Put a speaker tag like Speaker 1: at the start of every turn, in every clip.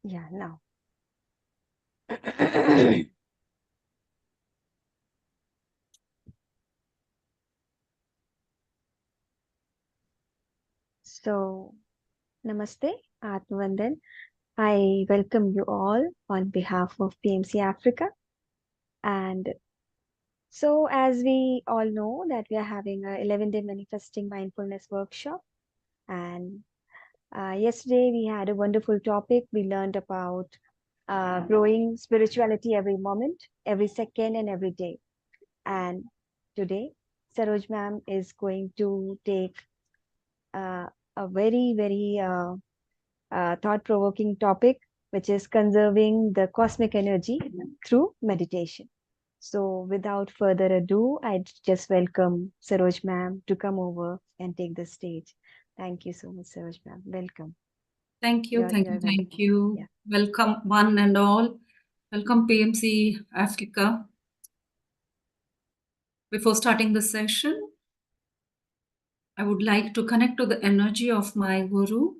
Speaker 1: Yeah, now. So, Namaste, Atmavandan. I welcome you all on behalf of PMC Africa. And so, as we all know, that we are having a 11-day manifesting mindfulness workshop. And yesterday we had a wonderful topic. We learned about growing spirituality every moment, every second, and every day. And today, Saroj ma'am is going to take uh, a very thought-provoking topic, which is conserving the cosmic energy through meditation. So, without further ado, I'd just welcome Saroj ma'am to come over and take the stage. Thank you so much, Saroj ma'am. Welcome.
Speaker 2: Thank you,
Speaker 1: You're
Speaker 2: thank
Speaker 1: welcome.
Speaker 2: you.
Speaker 1: Yeah.
Speaker 2: Welcome, one and all. Welcome, PMC Africa. Before starting the session, I would like to connect to the energy of my Guru,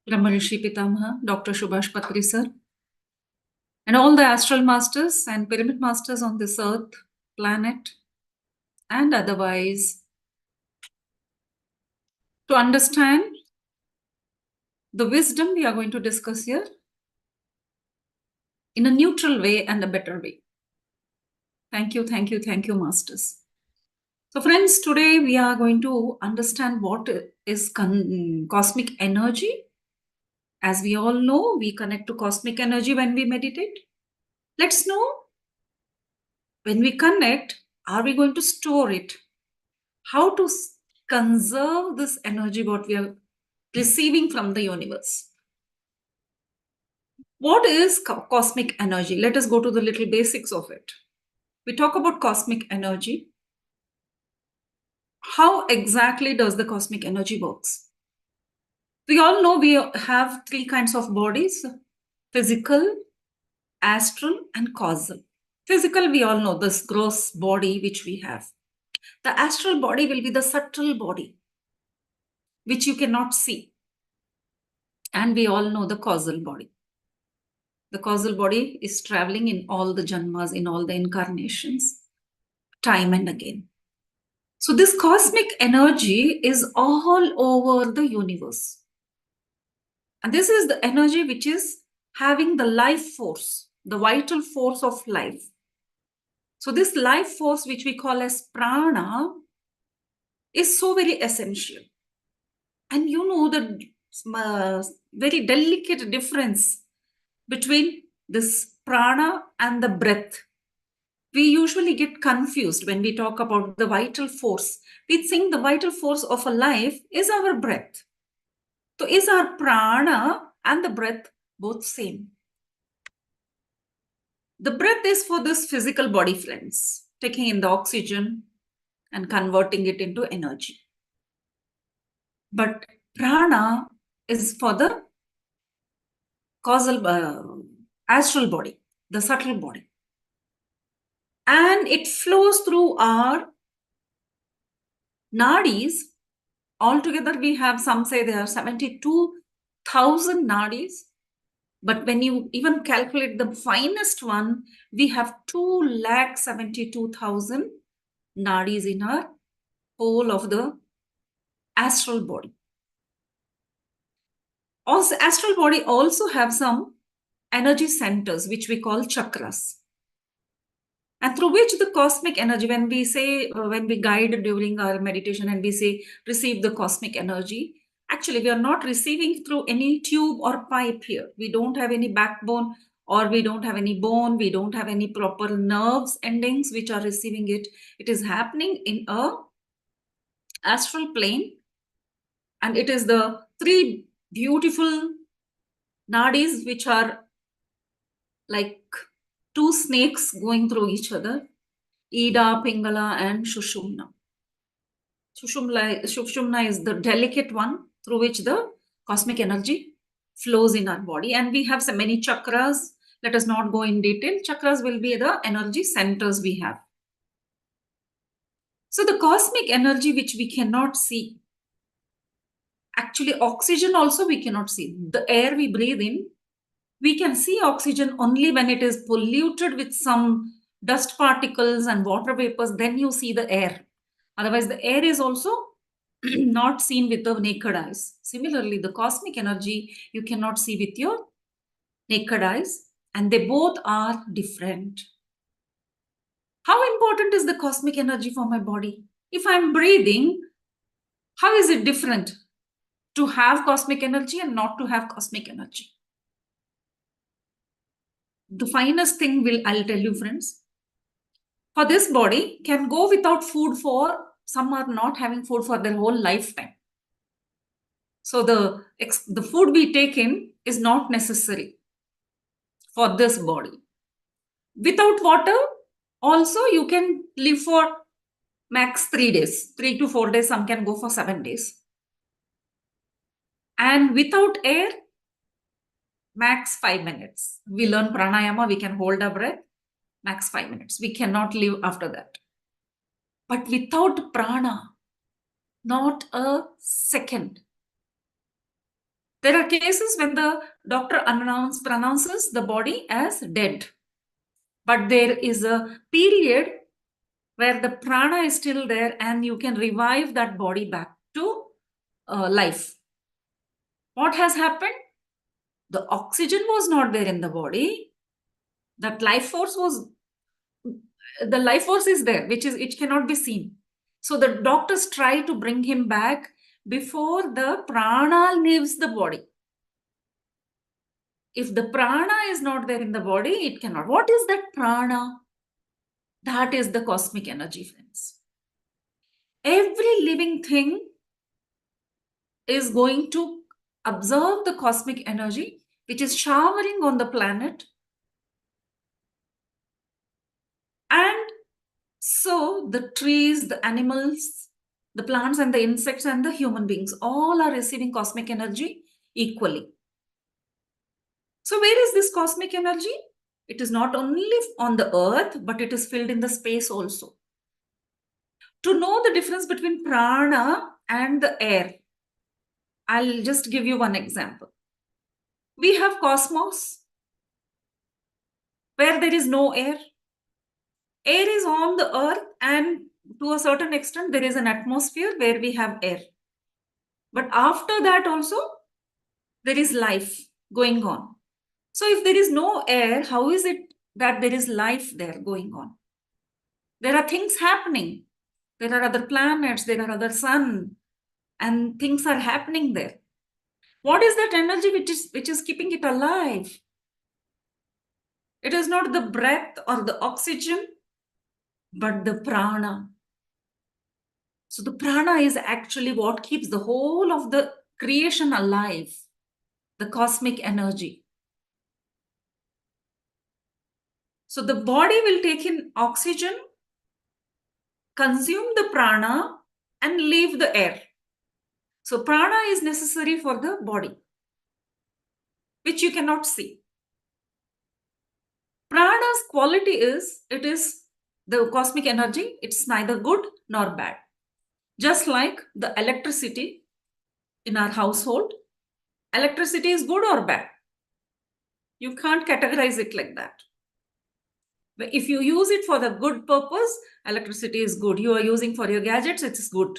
Speaker 2: Brahmarishi Pitamaha, Dr. Subhash Patri sir, and all the astral masters and pyramid masters on this earth, planet, and otherwise, to understand the wisdom we are going to discuss here in a neutral way and a better way. Thank you, thank you, thank you, masters. So friends, today we are going to understand what is cosmic energy. As we all know, we connect to cosmic energy when we meditate. Let's know, when we connect, are we going to store it? How to conserve this energy what we are receiving from the universe? What is cosmic energy? Let us go to the little basics of it. We talk about cosmic energy. How exactly does the cosmic energy works? We all know we have three kinds of bodies: physical, astral, and causal. Physical, we all know this gross body which we have. The astral body will be the subtle body which you cannot see. And we all know the causal body. The causal body is traveling in all the janmas, in all the incarnations, time and again. So this cosmic energy is all over the universe. And this is the energy which is having the life force, the vital force of life. So this life force, which we call as prana, is so very essential. And you know the very delicate difference between this prana and the breath. We usually get confused when we talk about the vital force. We think the vital force of a life is our breath. So is our prana and the breath both same? The breath is for this physical body, friends, taking in the oxygen and converting it into energy. But prana is for the causal, astral body, the subtle body. And it flows through our nadis. Altogether, we have, some say there are 72,000 nadis. But when you even calculate the finest one, we have 272,000 nadis in our whole of the astral body. Also, astral body also have some energy centers, which we call chakras. And through which the cosmic energy, when we say, when we guide during our meditation and we say, receive the cosmic energy, actually we are not receiving through any tube or pipe here. We don't have any backbone, or we don't have any bone, we don't have any proper nerves endings which are receiving it. It is happening in a astral plane, and it is the three beautiful nadis which are like two snakes going through each other: Ida, Pingala, and Shushumna. Shushumna is the delicate one through which the cosmic energy flows in our body. And we have so many chakras. Let us not go in detail. Chakras will be the energy centers we have. So the cosmic energy which we cannot see, Actually, oxygen also we cannot see. The air we breathe in, we can see oxygen only when it is polluted with some dust particles and water vapors. Then you see the air. Otherwise, the air is also not seen with the naked eyes. Similarly, the cosmic energy you cannot see with your naked eyes, and they both are different. How important is the cosmic energy for my body? If I'm breathing, how is it different to have cosmic energy and not to have cosmic energy? The finest thing I'll tell you, friends. For this body can go without food for, some are not having food for their whole lifetime. So the food we take in is not necessary for this body. Without water, also you can live for max 3 days, 3 to 4 days, some can go for 7 days. And without air, max 5 minutes. We learn pranayama, we can hold our breath, max 5 minutes. We cannot live after that. But without prana, not a second. There are cases when the doctor pronounces the body as dead. But there is a period where the prana is still there and you can revive that body back to life. What has happened? The oxygen was not there in the body. That life force is there, which cannot be seen. So the doctors try to bring him back before the prana leaves the body. If the prana is not there in the body, it cannot. What is that prana? That is the cosmic energy, friends. Every living thing is going to absorb the cosmic energy, which is showering on the planet. And so the trees, the animals, the plants and the insects and the human beings all are receiving cosmic energy equally. So where is this cosmic energy? It is not only on the earth, but it is filled in the space also. To know the difference between prana and the air, I'll just give you one example. We have cosmos where there is no air. Air is on the earth, and to a certain extent, there is an atmosphere where we have air. But after that also, there is life going on. So if there is no air, how is it that there is life there going on? There are things happening. There are other planets, there are other sun, and things are happening there. What is that energy which is keeping it alive? It is not the breath or the oxygen, but the prana. So the prana is actually what keeps the whole of the creation alive, the cosmic energy. So the body will take in oxygen, consume the prana, and leave the air. So prana is necessary for the body, which you cannot see. Prana's quality is, it is the cosmic energy. It's neither good nor bad. Just like the electricity in our household, electricity is good or bad. You can't categorize it like that. But if you use it for the good purpose, electricity is good. You are using for your gadgets, it is good.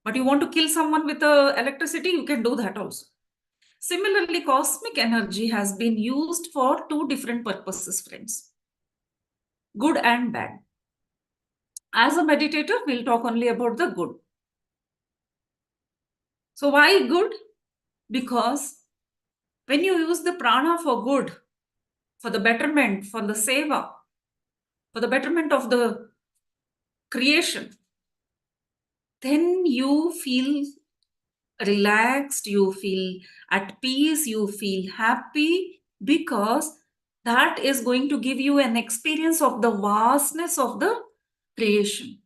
Speaker 2: But you want to kill someone with electricity, you can do that also. Similarly, cosmic energy has been used for two different purposes, friends. Good and bad. As a meditator, we'll talk only about the good. So why good? Because when you use the prana for good, for the betterment, for the seva, for the betterment of the creation, then you feel relaxed, you feel at peace, you feel happy, because that is going to give you an experience of the vastness of the creation.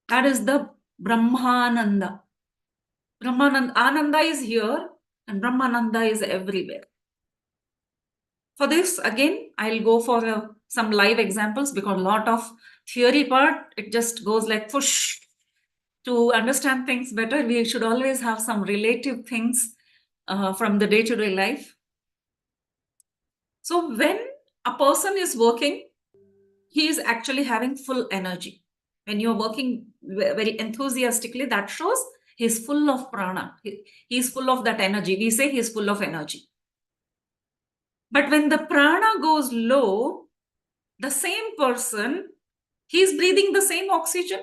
Speaker 2: That is the Brahmananda. Brahmananda, Ananda is here and Brahmananda is everywhere. For this, again, I'll go for some live examples, because a lot of theory part, it just goes like push. To understand things better, we should always have some relative things from the day-to-day life. So when a person is working, he is actually having full energy. When you're working very enthusiastically, that shows he's full of prana. He's full of that energy. We say he's full of energy. But when the prana goes low, the same person, he's breathing the same oxygen.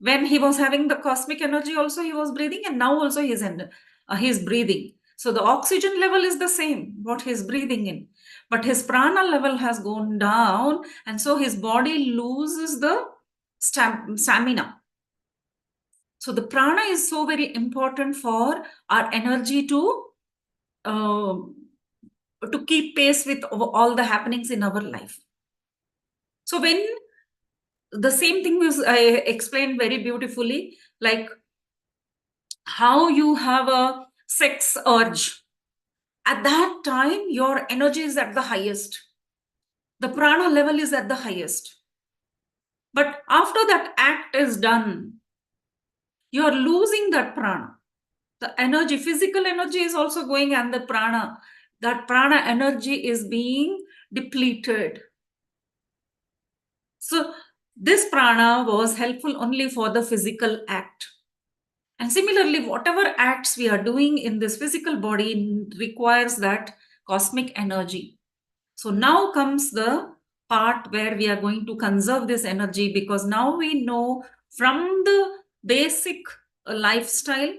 Speaker 2: When he was having the cosmic energy also he was breathing, and now also he's breathing. So the oxygen level is the same, what he's breathing in. But his prana level has gone down, and so his body loses the stamina. So the prana is so very important for our energy uh, to keep pace with all the happenings in our life. So when the same thing was I explained very beautifully, like how you have a sex urge. At that time, your energy is at the highest. The prana level is at the highest. But after that act is done, you are losing that prana. The energy, physical energy is also going, and the prana, that prana energy is being depleted. So this prana was helpful only for the physical act. And similarly, whatever acts we are doing in this physical body requires that cosmic energy. So now comes the part where we are going to conserve this energy, because now we know from the basic lifestyle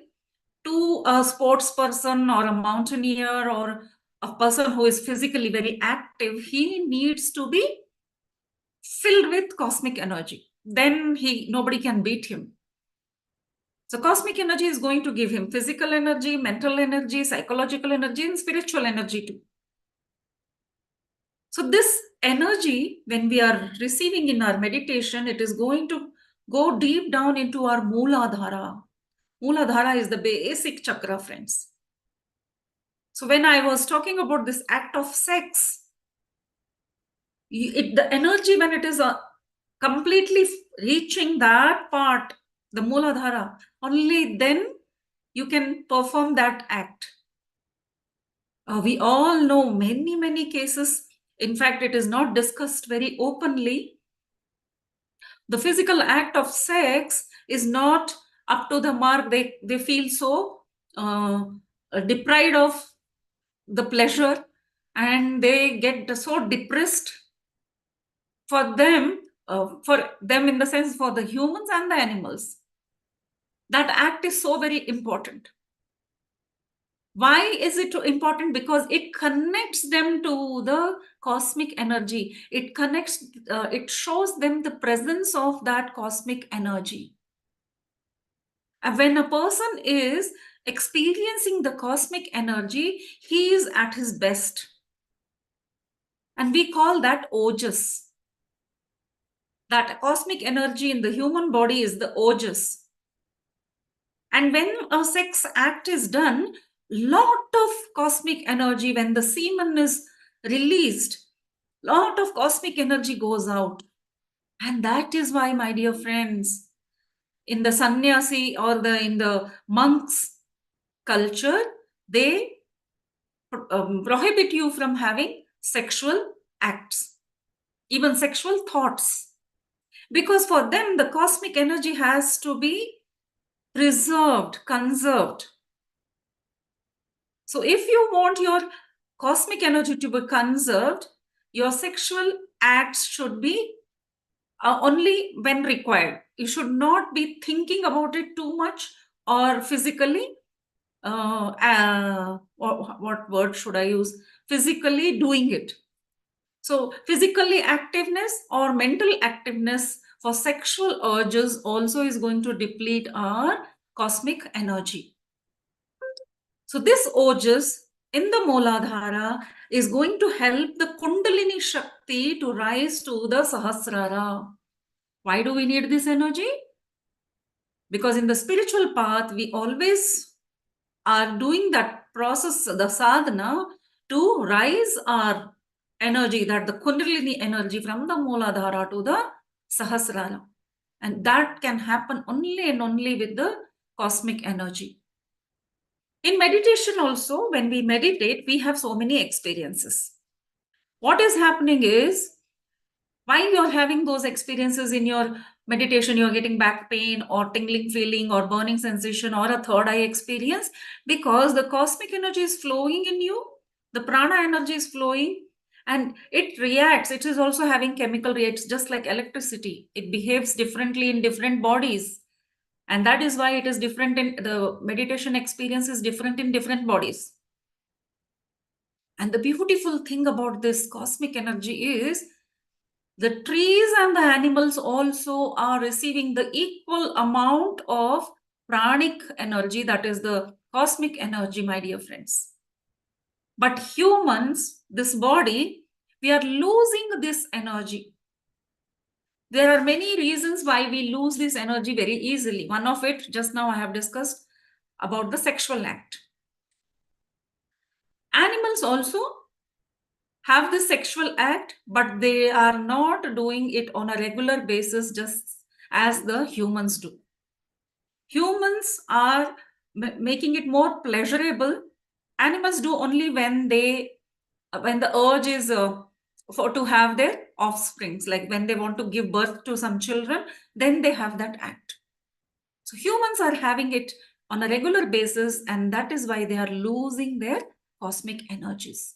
Speaker 2: to a sports person or a mountaineer or a person who is physically very active, he needs to be filled with cosmic energy. Then nobody can beat him. So cosmic energy is going to give him physical energy, mental energy, psychological energy, and spiritual energy too. So this energy, when we are receiving in our meditation, it is going to go deep down into our Mooladhara. Mooladhara is the basic chakra, friends. So when I was talking about this act of sex, the energy, when it is completely reaching that part, the Mooladhara, only then you can perform that act. We all know many cases. In fact, it is not discussed very openly. The physical act of sex is not up to the mark. They feel so deprived of the pleasure, and they get so depressed. For them in the sense, for the humans and the animals, that act is so very important. Why is it important? Because it connects them to the cosmic energy. It shows them the presence of that cosmic energy. And when a person is experiencing the cosmic energy, he is at his best. And we call that ojas. That cosmic energy in the human body is the ojas. And when a sex act is done, lot of cosmic energy, when the semen is released, lot of cosmic energy goes out. And that is why, my dear friends, in the sannyasi or in the monks culture, they prohibit you from having sexual acts, even sexual thoughts. Because for them, the cosmic energy has to be preserved, conserved. So if you want your cosmic energy to be conserved, your sexual acts should be only when required. You should not be thinking about it too much, or physically, what word should I use? Physically doing it. So physically activeness or mental activeness for sexual urges also is going to deplete our cosmic energy. So this ojas in the Mooladhara is going to help the Kundalini Shakti to rise to the Sahasrara. Why do we need this energy? Because in the spiritual path, we always are doing that process, the sadhana, to rise our energy, that the Kundalini energy from the Mooladhara to the Sahasrara. And that can happen only and only with the cosmic energy. In meditation also, when we meditate, we have so many experiences. What is happening is, while you're having those experiences in your meditation, you're getting back pain or tingling feeling or burning sensation or a third eye experience, because the cosmic energy is flowing in you, the prana energy is flowing, and it reacts. It is also having chemical reacts, just like electricity. It behaves differently in different bodies. And that is why it is different in the meditation experience is different in different bodies. And the beautiful thing about this cosmic energy is the trees and the animals also are receiving the equal amount of pranic energy, that is the cosmic energy, my dear friends. But humans, this body, we are losing this energy. There are many reasons why we lose this energy very easily. One of it, just now I have discussed about the sexual act. Animals also have the sexual act, but they are not doing it on a regular basis just as the humans do. Humans are making it more pleasurable. Animals do only when the urge is for to have their offsprings, like when they want to give birth to some children, then they have that act. So humans are having it on a regular basis, and that is why they are losing their cosmic energies.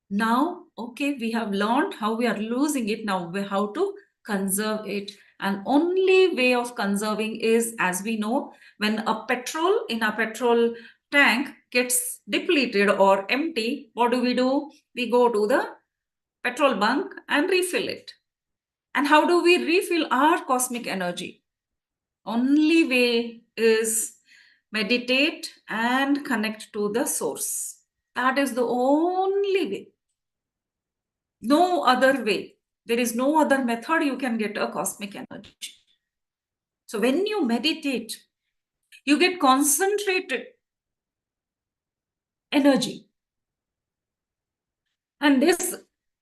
Speaker 2: Now, okay, we have learned how we are losing it. Now, how to conserve it. And only way of conserving is, as we know, when a petrol in a petrol tank gets depleted or empty, what do? We go to the petrol bunk and refill it. And how do we refill our cosmic energy? Only way is meditate and connect to the source. That is the only way. No other way. There is no other method you can get a cosmic energy. So when you meditate, you get concentrated energy. And this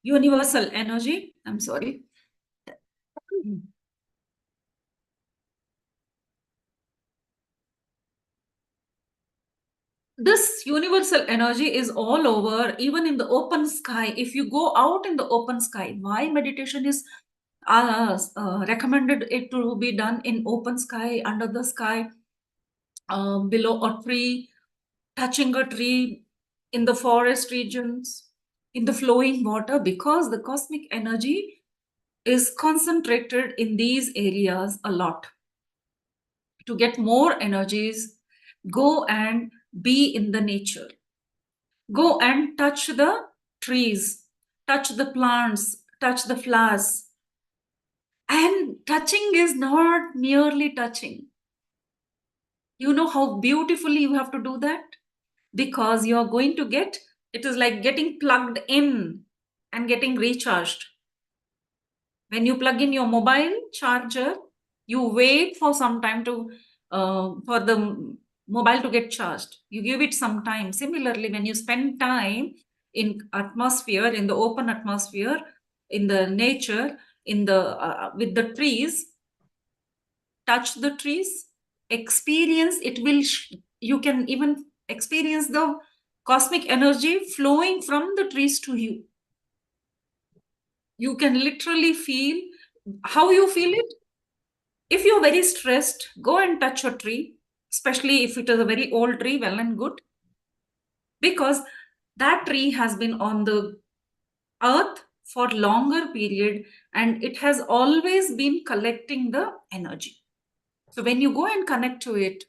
Speaker 2: universal energy, I'm sorry. This universal energy is all over, even in the open sky. If you go out in the open sky, why meditation is recommended it to be done in open sky, under the sky, below a tree, touching a tree, in the forest regions, in the flowing water, because the cosmic energy is concentrated in these areas a lot. To get more energies, go and be in the nature. Go and touch the trees, touch the plants, touch the flowers. And touching is not merely touching. You know how beautifully you have to do that? Because you're going to get, it is like getting plugged in and getting recharged. When you plug in your mobile charger, you wait for some time to for the mobile to get charged. You give it some time. Similarly, when you spend time in atmosphere, in the open atmosphere, in the nature, in the with the trees, touch the trees, experience it will you can even experience the cosmic energy flowing from the trees to you. You can literally feel how you feel it. If you're very stressed, go and touch a tree, especially if it is a very old tree, well and good, because that tree has been on the earth for longer period and it has always been collecting the energy. So when you go and connect to it,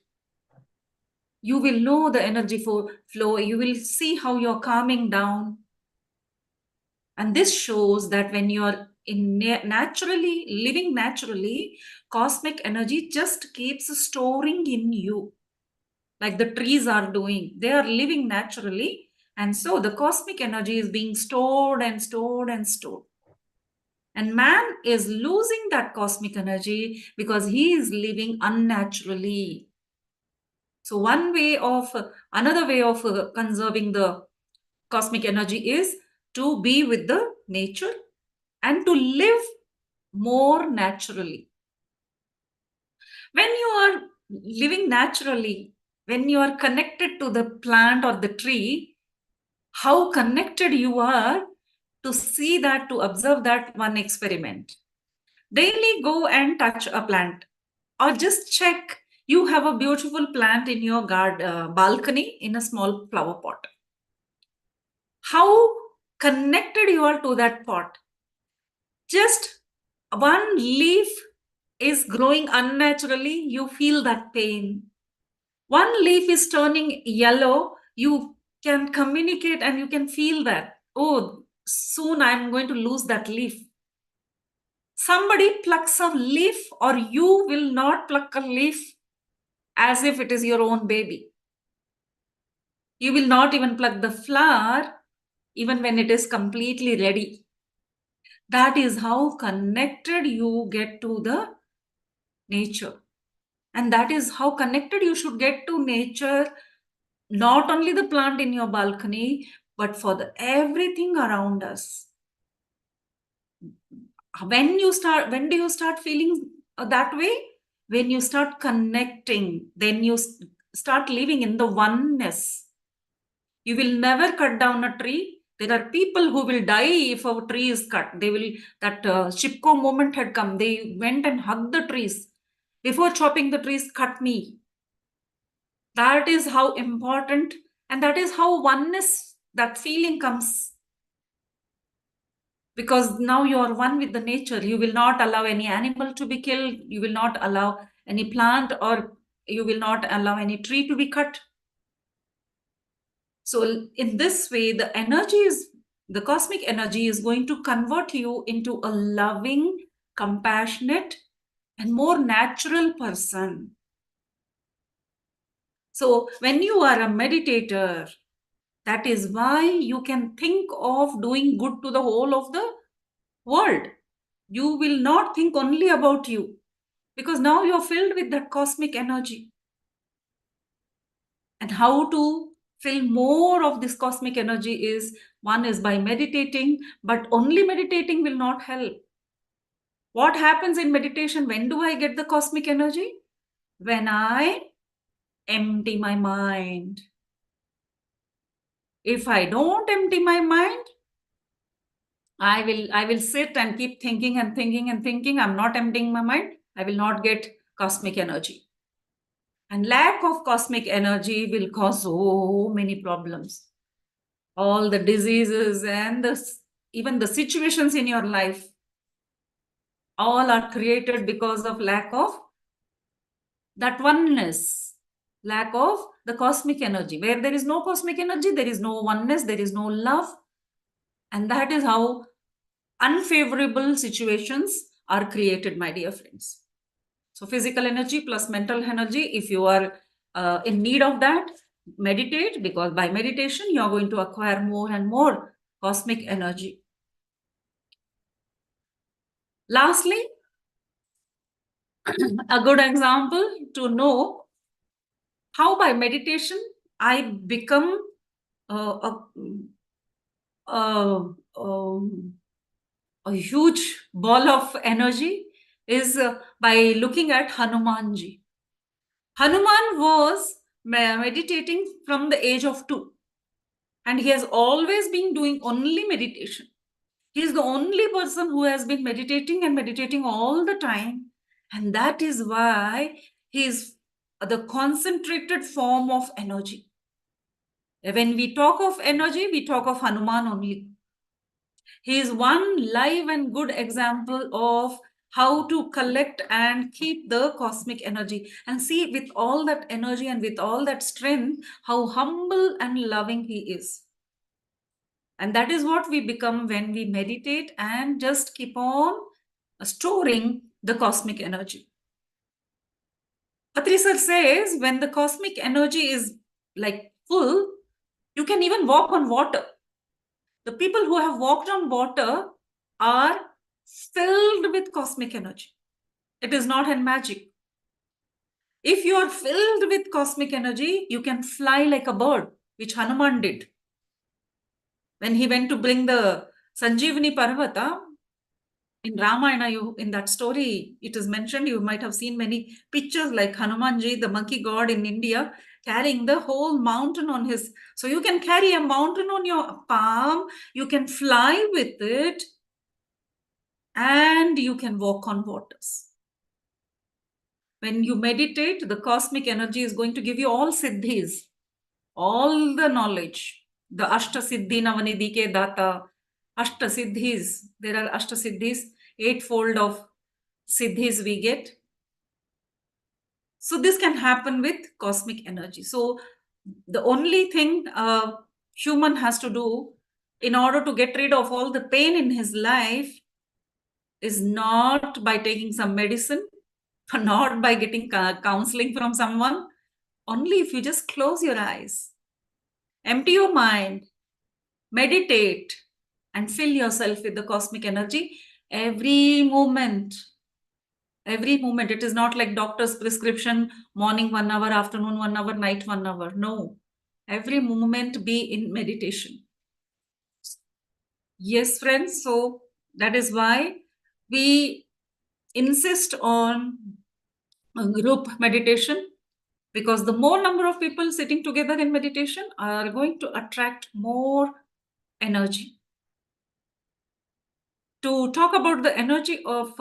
Speaker 2: you will know the energy flow. You will see how you're calming down. And this shows that when you're in naturally living naturally, cosmic energy just keeps storing in you, like the trees are doing. They are living naturally. And so the cosmic energy is being stored and stored and stored. And man is losing that cosmic energy because he is living unnaturally. So another way of conserving the cosmic energy is to be with the nature and to live more naturally. When you are living naturally, when you are connected to the plant or the tree, how connected you are, to see that, to observe that. One experiment. Daily go and touch a plant, or just check you have a beautiful plant in your balcony in a small flower pot. How connected you are to that pot. Just one leaf is growing unnaturally, you feel that pain. One leaf is turning yellow, you can communicate and you can feel that, oh, soon I'm going to lose that leaf. Somebody plucks a leaf, or you will not pluck a leaf as if it is your own baby. You will not even pluck the flower even when it is completely ready. That is how connected you get to the nature. And that is how connected you should get to nature, not only the plant in your balcony, but for the everything around us. When do you start feeling that way? When you start connecting, then you start living in the oneness. You will never cut down a tree. There are people who will die if a tree is cut. They will, that Chipko moment had come. They went and hugged the trees. Before chopping the trees, cut me. That is how important, and that is how oneness, that feeling comes. Because now you are one with the nature. You will not allow any animal to be killed. You will not allow any plant, or you will not allow any tree to be cut. So in this way, the cosmic energy is going to convert you into a loving, compassionate, and more natural person. So when you are a meditator, that is why you can think of doing good to the whole of the world. You will not think only about you, because now you're filled with that cosmic energy. And how to fill more of this cosmic energy is, one is by meditating, but only meditating will not help. What happens in meditation? When do I get the cosmic energy? When I empty my mind. If I don't empty my mind, I will sit and keep thinking and thinking and thinking. I'm not emptying my mind. I will not get cosmic energy. And lack of cosmic energy will cause so many problems. All the diseases and even the situations in your life, all are created because of lack of that oneness, lack of the cosmic energy. Where there is no cosmic energy, there is no oneness, there is no love. And that is how unfavorable situations are created, my dear friends. So physical energy plus mental energy, if you are in need of that, meditate, because by meditation, you are going to acquire more and more cosmic energy. Lastly, a good example to know how by meditation I become a, a, a huge ball of energy is by looking at Hanumanji. Hanuman was meditating from the age of 2, and he has always been doing only meditation. He is the only person who has been meditating and meditating all the time. And that is why he is the concentrated form of energy. When we talk of energy, we talk of Hanuman only. He is one live and good example of how to collect and keep the cosmic energy. And see, with all that energy and with all that strength, how humble and loving he is. And that is what we become when we meditate and just keep on storing the cosmic energy. Patri sir says, when the cosmic energy is like full, you can even walk on water. The people who have walked on water are filled with cosmic energy. It is not in magic. If you are filled with cosmic energy, you can fly like a bird, which Hanuman did. When he went to bring the Sanjeevani Parvata, in Ramayana, in that story, it is mentioned, you might have seen many pictures like Hanumanji, the monkey god in India, carrying the whole mountain on his. So you can carry a mountain on your palm, you can fly with it, and you can walk on waters. When you meditate, the cosmic energy is going to give you all siddhis, all the knowledge. The Ashta Siddhi Navanidhi ke Data, Ashta Siddhis. There are Ashta Siddhis, eightfold of siddhis we get. So this can happen with cosmic energy. So the only thing a human has to do in order to get rid of all the pain in his life is not by taking some medicine, not by getting counseling from someone, only if you just close your eyes, empty your mind, meditate, and fill yourself with the cosmic energy every moment. Every moment. It is not like doctor's prescription, morning 1 hour, afternoon 1 hour, night 1 hour. No. Every moment be in meditation. Yes, friends. So that is why we insist on group meditation, because the more number of people sitting together in meditation are going to attract more energy. To talk about the energy of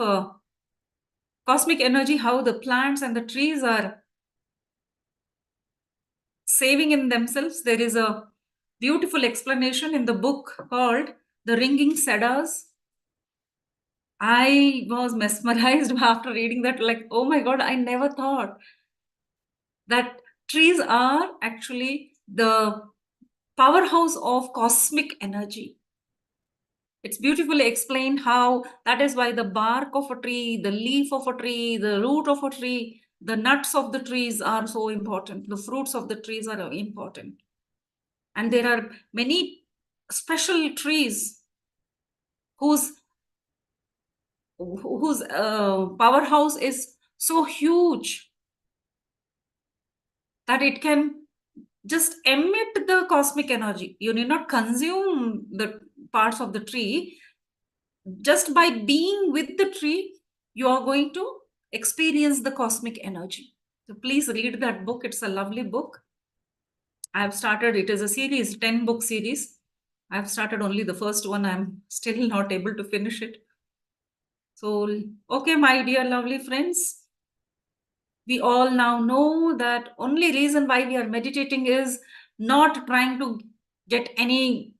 Speaker 2: cosmic energy, how the plants and the trees are saving in themselves, there is a beautiful explanation in the book called The Ringing Cedars. I was mesmerized after reading that, like, oh my God, I never thought that trees are actually the powerhouse of cosmic energy. It's beautifully explained how that is why the bark of a tree, the leaf of a tree, the root of a tree, the nuts of the trees are so important. The fruits of the trees are important. And there are many special trees whose powerhouse is so huge that it can just emit the cosmic energy. You need not consume the parts of the tree. Just by being with the tree, you are going to experience the cosmic energy. So please read that book. It's a lovely book. I've started, it is a series, 10-book series. I've started only the first one. I'm still not able to finish it. So, okay, my dear lovely friends, we all now know that only reason why we are meditating is not trying to get any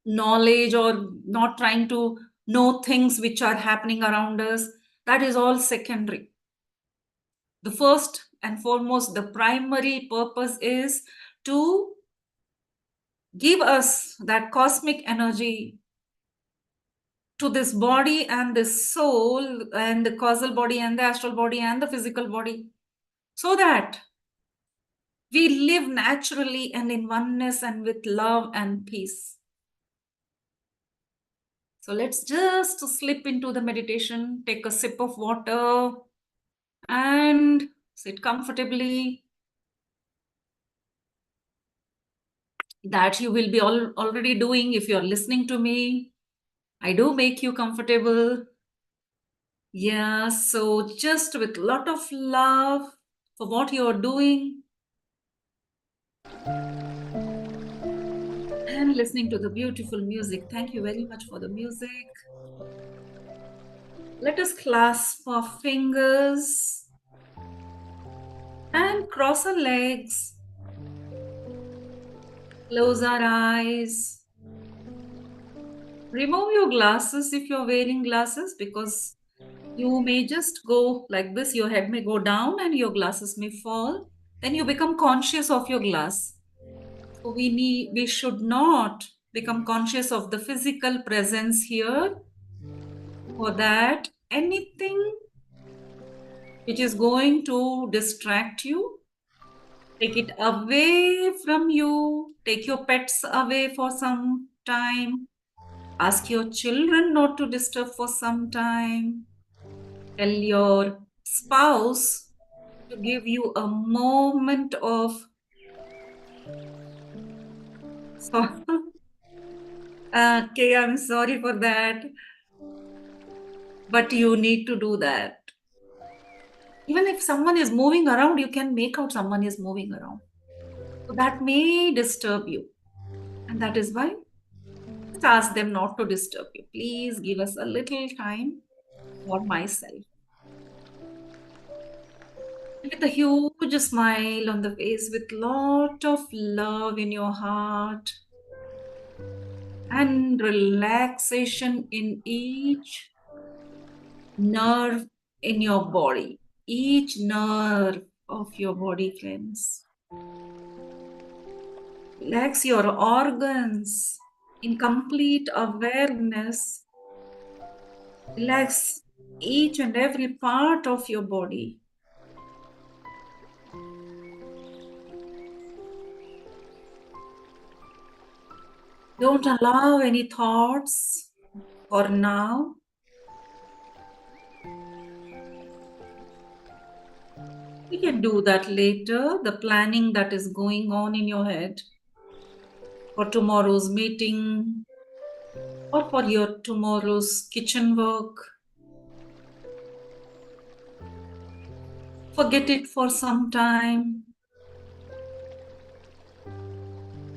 Speaker 2: knowledge or not trying to know things which are happening around us. That is all secondary. The first and foremost, the primary purpose is to give us that cosmic energy to this body and this soul and the causal body and the astral body and the physical body, so that we live naturally and in oneness and with love and peace. So let's just slip into the meditation, take a sip of water and sit comfortably. That you will be already doing if you're listening to me. I do make you comfortable. Yeah, so just with a lot of love for what you're doing and listening to the beautiful music. Thank you very much for the music. Let us clasp our fingers and cross our legs. Close our eyes. Remove your glasses if you're wearing glasses, because you may just go like this. Your head may go down and your glasses may fall. Then you become conscious of your glass. So we should not become conscious of the physical presence here. For that, anything which is going to distract you, take it away from you. Take your pets away for some time. Ask your children not to disturb for some time. Tell your spouse to give you a moment of so okay, I'm sorry for that. But you need to do that. Even if someone is moving around, you can make out someone is moving around. So that may disturb you. And that is why just ask them not to disturb you. Please give us a little time for myself. With a huge smile on the face, with lot of love in your heart and relaxation in each nerve in your body. Each nerve of your body, friends. Relax your organs in complete awareness. Relax each and every part of your body. Don't allow any thoughts for now. We can do that later, the planning that is going on in your head for tomorrow's meeting or for your tomorrow's kitchen work. Forget it for some time.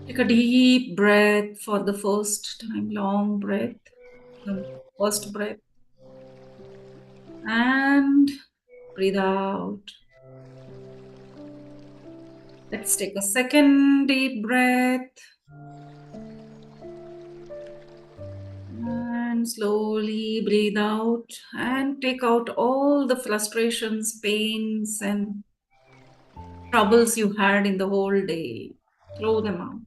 Speaker 2: Take a deep breath for the first time, long breath, the first breath, and breathe out. Let's take a second deep breath and slowly breathe out and take out all the frustrations, pains, and troubles you had in the whole day. Throw them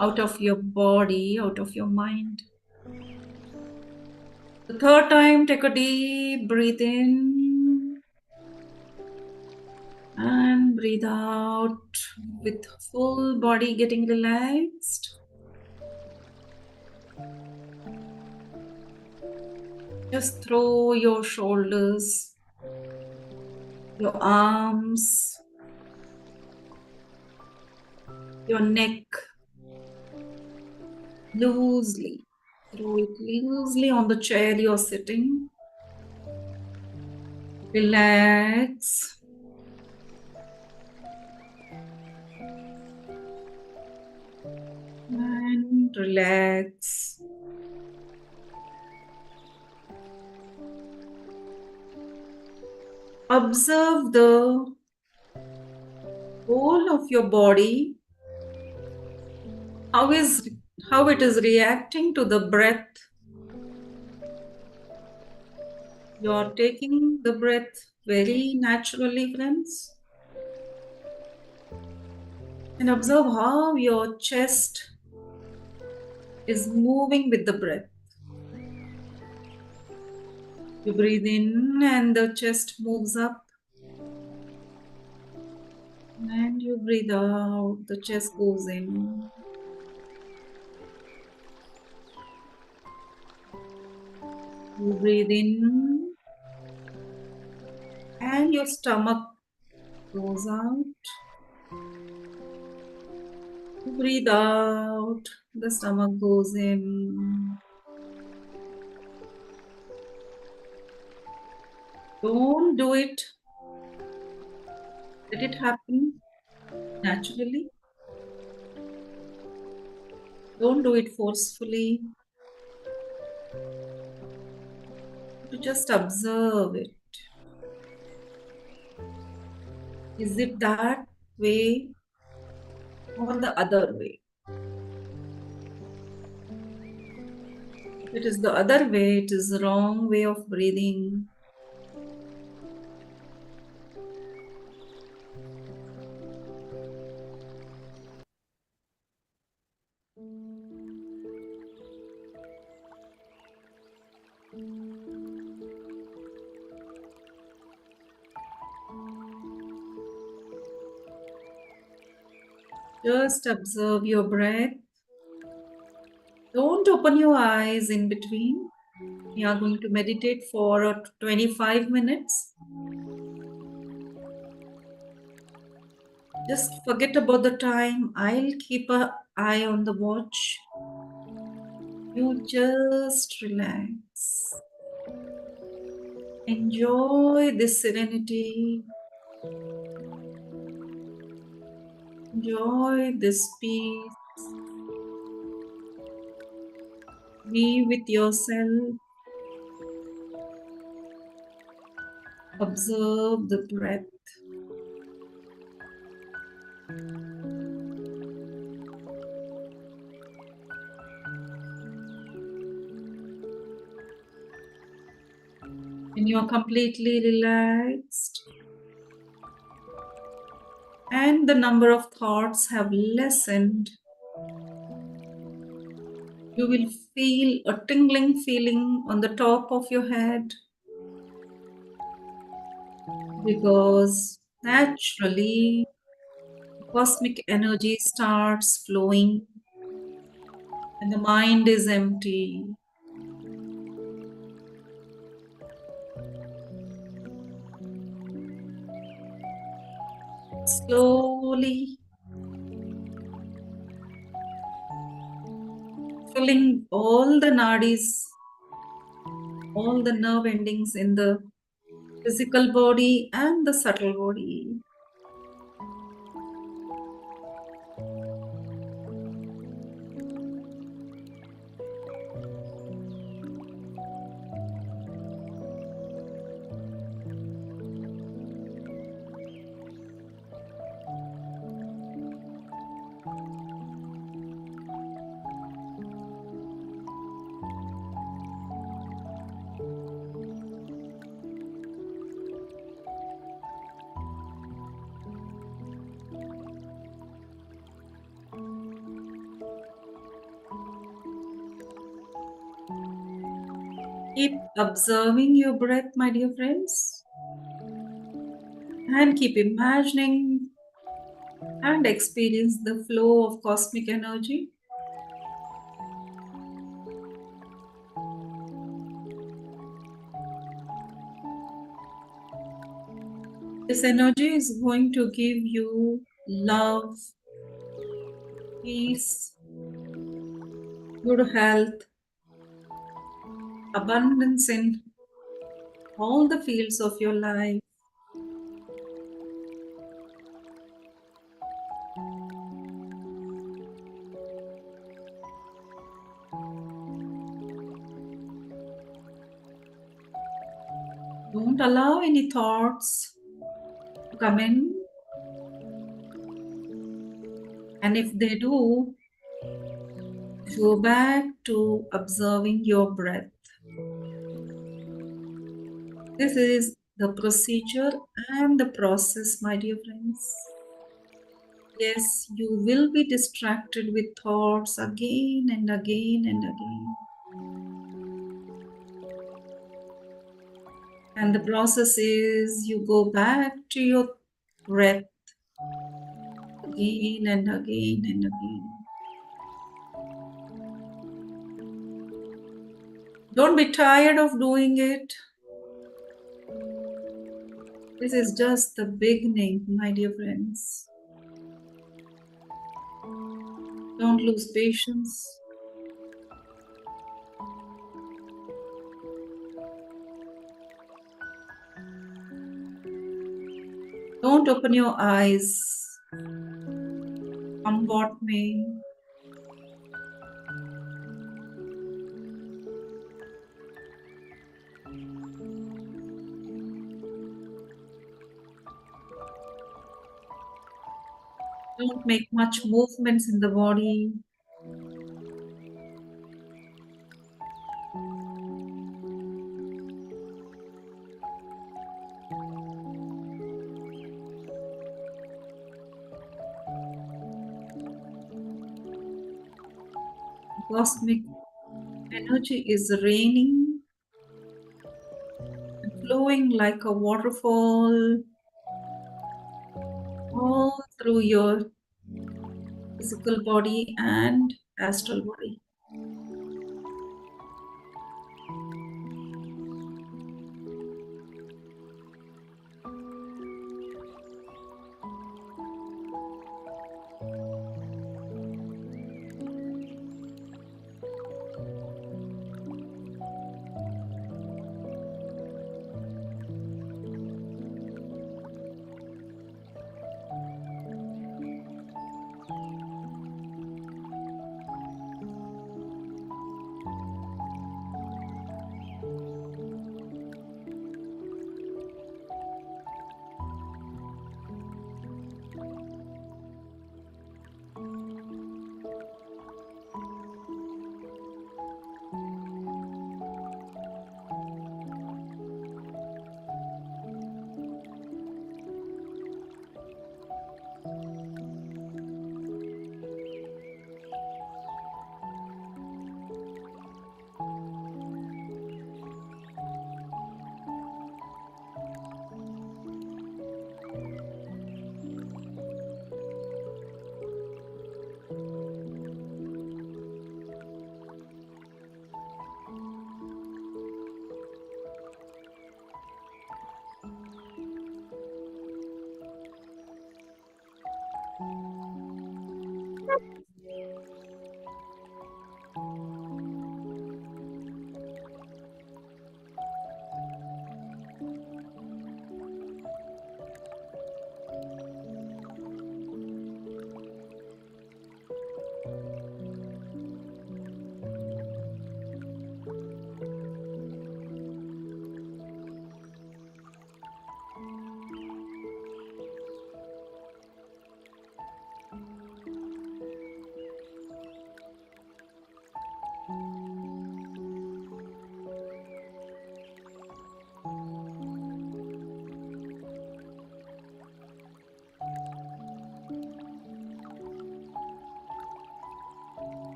Speaker 2: out of your body, out of your mind. The third time, take a deep breath in and breathe out with full body getting relaxed. Just throw your shoulders, your arms, your neck loosely. Throw it loosely on the chair you're sitting. Relax. And relax. Observe the whole of your body, how it is reacting to the breath. You are taking the breath very naturally, friends. And observe how your chest is moving with the breath. You breathe in and the chest moves up. And you breathe out, the chest goes in. You breathe in and your stomach goes out. You breathe out, the stomach goes in. Don't do it. Let it happen naturally. Don't do it forcefully. To just observe it. Is it that way or the other way? If it is the other way, it is the wrong way of breathing. Just observe your breath. Don't open your eyes in between. We are going to meditate for 25 minutes. Just forget about the time. I'll keep an eye on the watch. You just relax. Enjoy this serenity. Enjoy this peace. Be with yourself. Observe the breath. When you are completely relaxed and the number of thoughts have lessened, you will feel a tingling feeling on the top of your head because naturally cosmic energy starts flowing and the mind is empty. Slowly filling all the nadis, all the nerve endings in the physical body and the subtle body. Keep observing your breath, my dear friends, and keep imagining and experience the flow of cosmic energy. This energy is going to give you love, peace, good health, abundance in all the fields of your life. Don't allow any thoughts to come in, and if they do, go back to observing your breath. This is the procedure and the process, my dear friends. Yes, you will be distracted with thoughts again and again and again. And the process is you go back to your breath again and again and again. Don't be tired of doing it. This is just the beginning, my dear friends. Don't lose patience. Don't open your eyes. Come what may. Don't make much movements in the body. Cosmic energy is raining and flowing like a waterfall all through your physical body and astral body.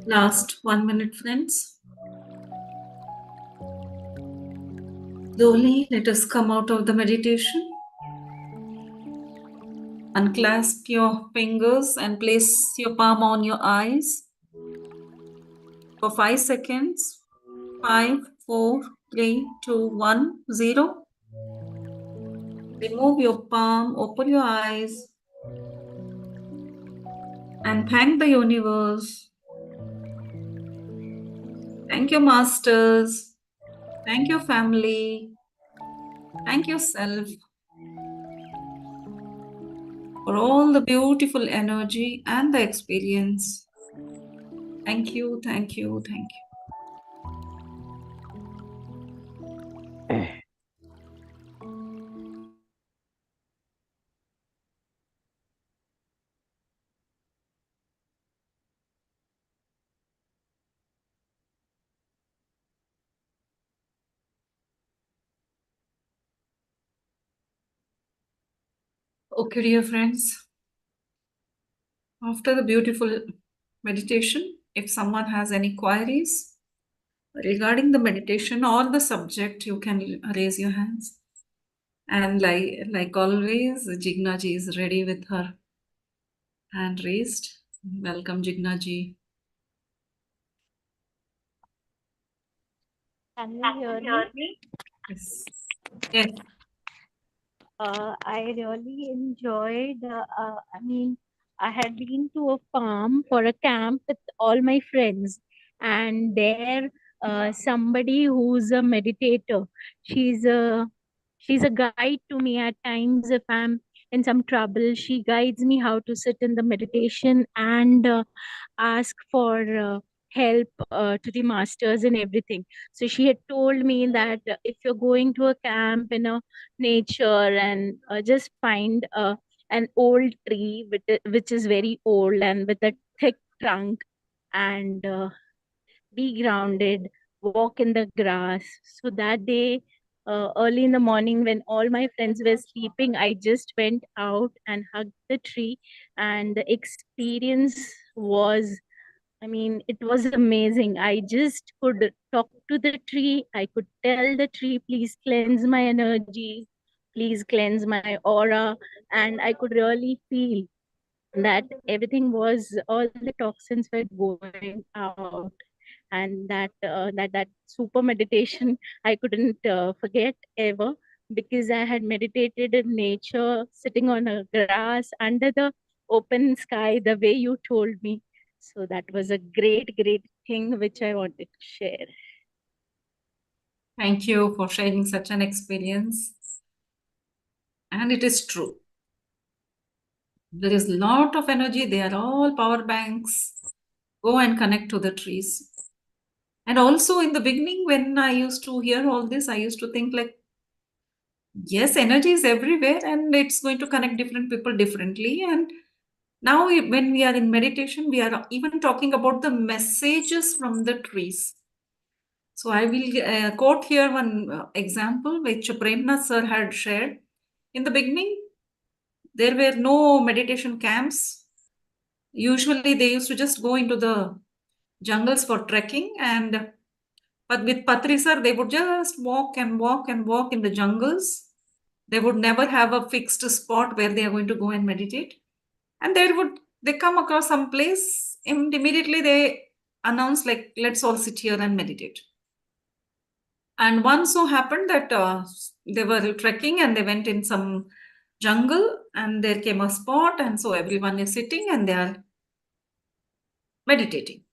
Speaker 2: Last 1 minute, friends. Slowly, let us come out of the meditation. Unclasp your fingers and place your palm on your eyes for 5 seconds. 5, 4, 3, 2, 1, 0. Remove your palm, open your eyes, and thank the universe. Thank your masters. Thank your family. Thank yourself for all the beautiful energy and the experience. Thank you, thank you, thank you. Okay, dear friends, after the beautiful meditation, if someone has any queries regarding the meditation or the subject, you can raise your hands. And like always, Jigna ji is ready with her hand raised. Welcome, Jigna ji.
Speaker 3: Can you
Speaker 2: Can you
Speaker 3: hear
Speaker 2: hear
Speaker 3: me?
Speaker 2: me? Yes. Yes.
Speaker 3: I really enjoyed. I had been to a farm for a camp with all my friends, and there, somebody who's a meditator. She's a she's a guide to me at times if I'm in some trouble. She guides me how to sit in the meditation and ask for help to the masters and everything. So she had told me that if you're going to a camp in a nature and just find an old tree which is very old and with a thick trunk and be grounded, walk in the grass. So that day, early in the morning, when all my friends were sleeping, I just went out and hugged the tree, and the experience was, it was amazing. I just could talk to the tree. I could tell the tree, please cleanse my energy, please cleanse my aura. And I could really feel that everything was, all the toxins were going out. And that super meditation I couldn't forget ever, because I had meditated in nature, sitting on a grass under the open sky, the way you told me. So that was a great thing which I wanted to share.
Speaker 2: Thank you for sharing such an experience. And it is true. There is a lot of energy. They are all power banks. Go and connect to the trees. And also in the beginning, when I used to hear all this, I used to think like, yes, energy is everywhere and it's going to connect different people differently. And now when we are in meditation, we are even talking about the messages from the trees. So I will quote here one example which Premnath sir had shared. In the beginning, there were no meditation camps. Usually they used to just go into the jungles for trekking, and but with Patri sir, they would just walk and walk and walk in the jungles. They would never have a fixed spot where they are going to go and meditate. And they come across some place, and immediately they announce like, let's all sit here and meditate. And once so happened that they were trekking and they went in some jungle, and there came a spot, and so everyone is sitting and they are meditating.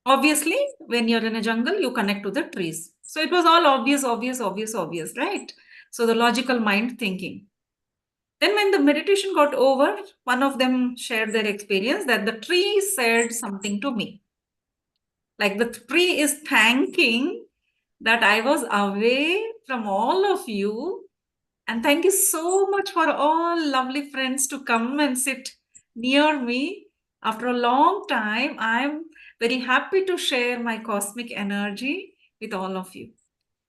Speaker 2: Obviously, when you're in a jungle, you connect to the trees. So it was all obvious, right? So the logical mind thinking. Then, when the meditation got over, one of them shared their experience that the tree said something to me. Like the tree is thanking that I was away from all of you. And thank you so much for all lovely friends to come and sit near me. After a long time, I'm very happy to share my cosmic energy with all of you.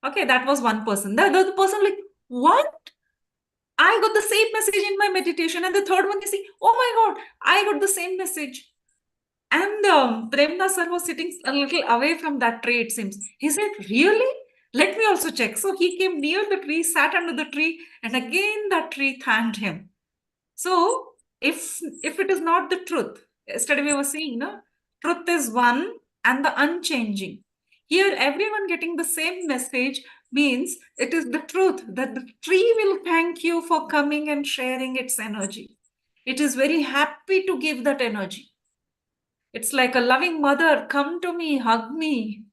Speaker 2: Okay, that was one person. The other person, like, what? I got the same message in my meditation. And the third one is saying, oh my God, I got the same message. And Premda sir was sitting a little away from that tree, it seems. He said, really? Let me also check. So he came near the tree, sat under the tree, and again that tree thanked him. So if it is not the truth, yesterday we were saying, no, truth is one and the unchanging. Here, everyone getting the same message means it is the truth that the tree will thank you for coming and sharing its energy. It is very happy to give that energy. It's like a loving mother, come to me, hug me.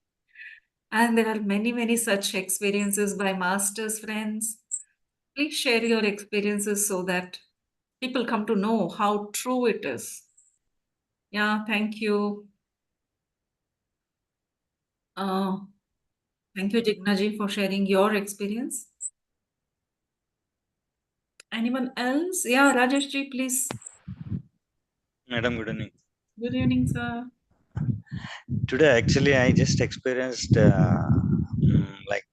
Speaker 2: And there are many, many such experiences by masters, friends. Please share your experiences so that people come to know how true it is. Yeah, thank you. Uh, Thank you, Jignaji, for sharing your experience. Anyone else? Yeah, Rajeshji, please.
Speaker 4: Madam, good evening.
Speaker 2: Good evening, sir.
Speaker 4: Today, actually, I just experienced like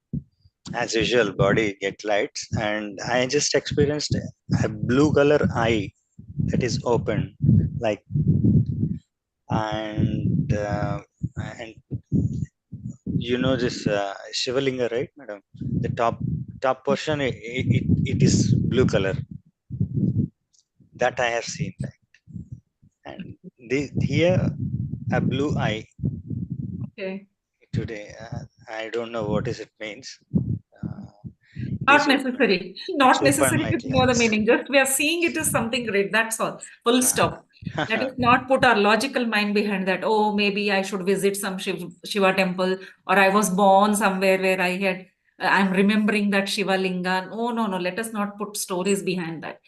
Speaker 4: as usual, body get lights, and I just experienced a blue color eye that is open, like and you know this Shivalinga, right, madam? The top portion it is blue color that I have seen, like, and here a blue eye
Speaker 2: Okay.
Speaker 4: today. I don't know what is it means. Uh, it
Speaker 2: Not
Speaker 4: is
Speaker 2: necessary.
Speaker 4: it's
Speaker 2: Not
Speaker 4: open
Speaker 2: necessary to
Speaker 4: like
Speaker 2: know the
Speaker 4: lights.
Speaker 2: meaning. Just we are seeing it as something great. That's all. Full stop. Let us
Speaker 4: Uh,
Speaker 2: not put our logical mind behind that. Oh, maybe I should visit some Shiva temple, or I was born somewhere where I had. I'm remembering that Shiva Linga. No, no, no. Let us not put stories behind that.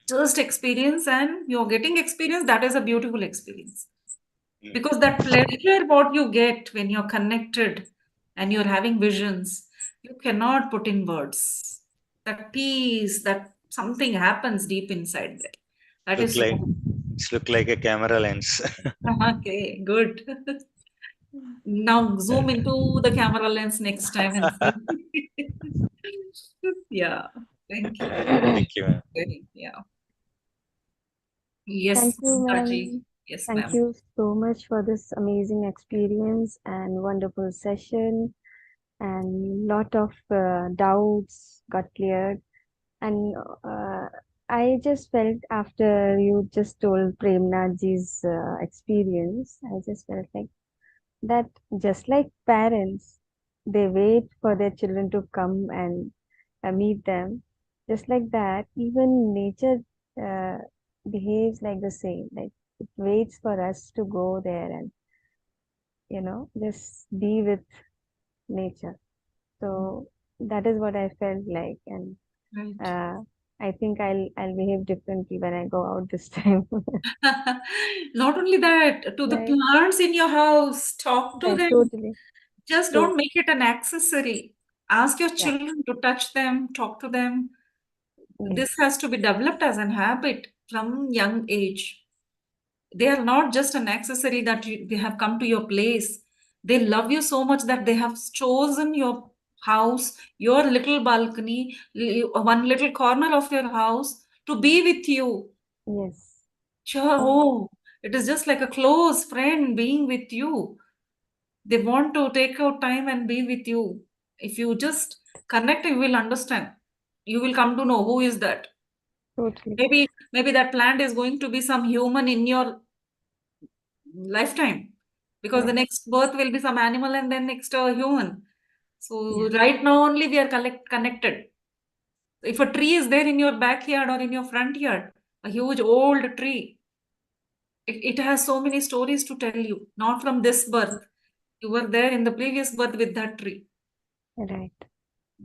Speaker 2: Just experience, and you're getting experience. That is a beautiful experience.
Speaker 4: mm,
Speaker 2: Because that pleasure, what you get when you're connected and you're having visions, you cannot put in words. That peace, that something happens deep inside there. That
Speaker 4: look
Speaker 2: is
Speaker 4: like
Speaker 2: so.
Speaker 4: it's look like a camera lens.
Speaker 2: Okay, good. Now zoom into the camera lens next time and see. Yeah, thank you.
Speaker 4: Thank you, ma'am.
Speaker 2: Yeah. Yes,
Speaker 1: Thank you,
Speaker 2: Saji.
Speaker 1: ma'am.
Speaker 2: Yes,
Speaker 1: Thank
Speaker 2: ma'am.
Speaker 1: you so much for this amazing experience and wonderful session. And lot of doubts got cleared. And I just felt after you just told Premnathji's experience, I just felt like that just like parents, they wait for their children to come and meet them. Just like that, even nature uh, behaves like the same. Like it waits for us to go there and just be with nature. So that is what I felt like, and
Speaker 2: Right.
Speaker 1: uh, I think I'll behave differently when I go out this time.
Speaker 2: Not only that, to the
Speaker 1: Right?
Speaker 2: plants in your house, talk to
Speaker 1: Right.
Speaker 2: them.
Speaker 1: Totally.
Speaker 2: Just don't
Speaker 1: Totally.
Speaker 2: make it an accessory. Ask your
Speaker 1: Yeah.
Speaker 2: children to touch them, talk to them. This
Speaker 1: Yes.
Speaker 2: has to be developed as an habit from young age. They are not just an accessory that they have come to your place. They love you so much that they have chosen your house, your little balcony, one little corner of your house to be with you.
Speaker 1: Yes.
Speaker 2: Sure.
Speaker 1: So
Speaker 2: Oh, it is just like a close friend being with you. They want to take out time and be with you. If you just connect, you will understand. You will come to know who is that.
Speaker 1: totally.
Speaker 2: Maybe that plant is going to be some human in your lifetime, because the
Speaker 1: Right.
Speaker 2: next birth will be some animal and then next a human. So
Speaker 1: Yeah.
Speaker 2: right now only we are connected. If a tree is there in your backyard or in your front yard, a huge old tree, it has so many stories to tell you, not from this birth. You were there in the previous birth with that tree.
Speaker 1: Right.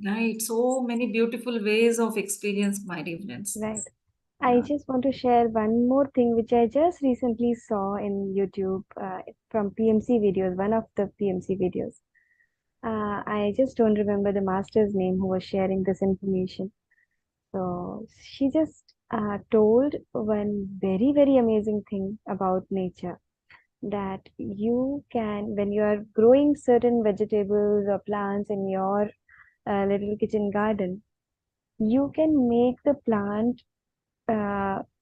Speaker 2: Right. So many beautiful ways of experience, my dear friends.
Speaker 1: Right. I
Speaker 2: Yeah.
Speaker 1: just want to share one more thing which I just recently saw in YouTube from PMC videos, one of the PMC videos. I just don't remember the master's name who was sharing this information. So she just told one very, very amazing thing about nature, that you can, when you are growing certain vegetables or plants in your little kitchen garden, you can make the plant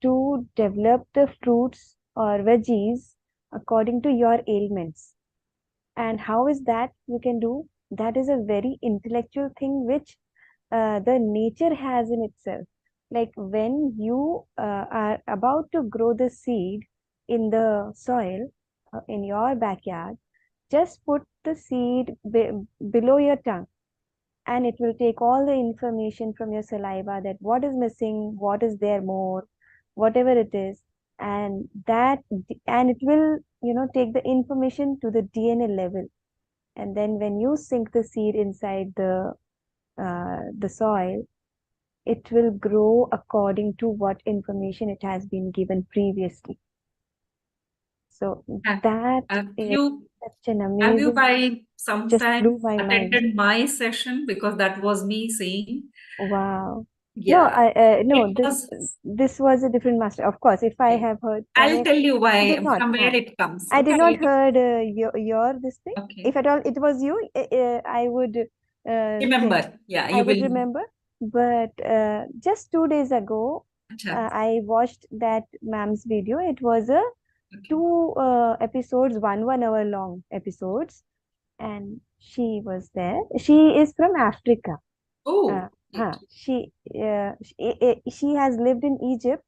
Speaker 1: to develop the fruits or veggies according to your ailments. And how is that you can do? That is a very intellectual thing which the nature has in itself. Like when you are about to grow the seed in the soil in your backyard, just put the seed below your tongue, and it will take all the information from your saliva, that what is missing, what is there more, whatever it is, and and it will, take the information to the DNA level. And then when you sink the seed inside the soil, it will grow according to what information it has been given previously. So
Speaker 2: Have
Speaker 1: that
Speaker 2: have
Speaker 1: is
Speaker 2: you
Speaker 1: such an
Speaker 2: have you
Speaker 1: amazing,
Speaker 2: by some
Speaker 1: just blew
Speaker 2: time
Speaker 1: my mind.
Speaker 2: attended my session? Because that was me saying,
Speaker 1: Wow. No,
Speaker 2: yeah, it
Speaker 1: no,
Speaker 2: was.
Speaker 1: this was a different master. Of course, if I
Speaker 2: Okay.
Speaker 1: have heard from
Speaker 2: I'll
Speaker 1: it,
Speaker 2: tell you
Speaker 1: I did
Speaker 2: why,
Speaker 1: not.
Speaker 2: from where it comes.
Speaker 1: I
Speaker 2: Okay,
Speaker 1: did not heard your this thing.
Speaker 2: okay.
Speaker 1: If at all it was you, I would think,
Speaker 2: Remember, yeah,
Speaker 1: I
Speaker 2: you
Speaker 1: would
Speaker 2: will.
Speaker 1: remember. But just 2 days ago,
Speaker 2: Acha,
Speaker 1: I watched that ma'am's video. It was a
Speaker 2: okay.
Speaker 1: two episodes, 1 hour long episodes, and she was there. She is from Africa.
Speaker 2: Oh, great.
Speaker 1: She has lived in Egypt,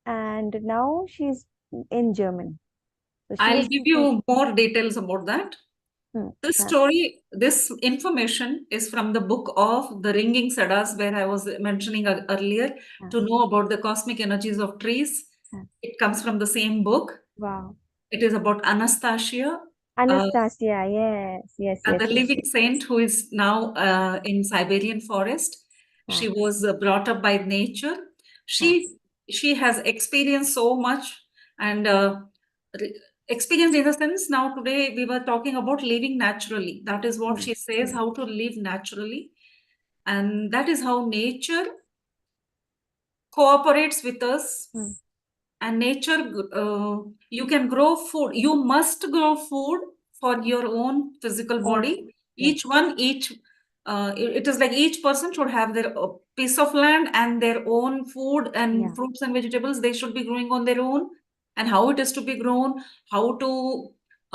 Speaker 1: and now she's in Germany. So she
Speaker 2: I'll
Speaker 1: was
Speaker 2: give
Speaker 1: speaking.
Speaker 2: you more details about that.
Speaker 1: Hmm,
Speaker 2: This
Speaker 1: uh,
Speaker 2: story, this information is from the book of The Ringing Sadas, where I was mentioning earlier
Speaker 1: uh,
Speaker 2: to know about the cosmic energies of trees.
Speaker 1: uh,
Speaker 2: It comes from the same book.
Speaker 1: wow.
Speaker 2: It is about Anastasia, uh,
Speaker 1: Anastasia, yes, yes, yes,
Speaker 2: the
Speaker 1: yes,
Speaker 2: living
Speaker 1: yes.
Speaker 2: saint who is now in Siberian forest.
Speaker 1: Uh,
Speaker 2: She was brought up by nature.
Speaker 1: uh,
Speaker 2: She has experienced so much and re- experienced in the sense now today we were talking about living naturally. That is what
Speaker 1: hmm,
Speaker 2: she says,
Speaker 1: hmm,
Speaker 2: how to live naturally. And that is how nature cooperates with us,
Speaker 1: hmm,
Speaker 2: and nature, you can grow food, you must grow food for your own physical
Speaker 1: own
Speaker 2: body.
Speaker 1: food. Yes,
Speaker 2: Each it is like each person should have their piece of land and their own food, and
Speaker 1: yeah,
Speaker 2: fruits and vegetables they should be growing on their own, and how it is to be grown, how to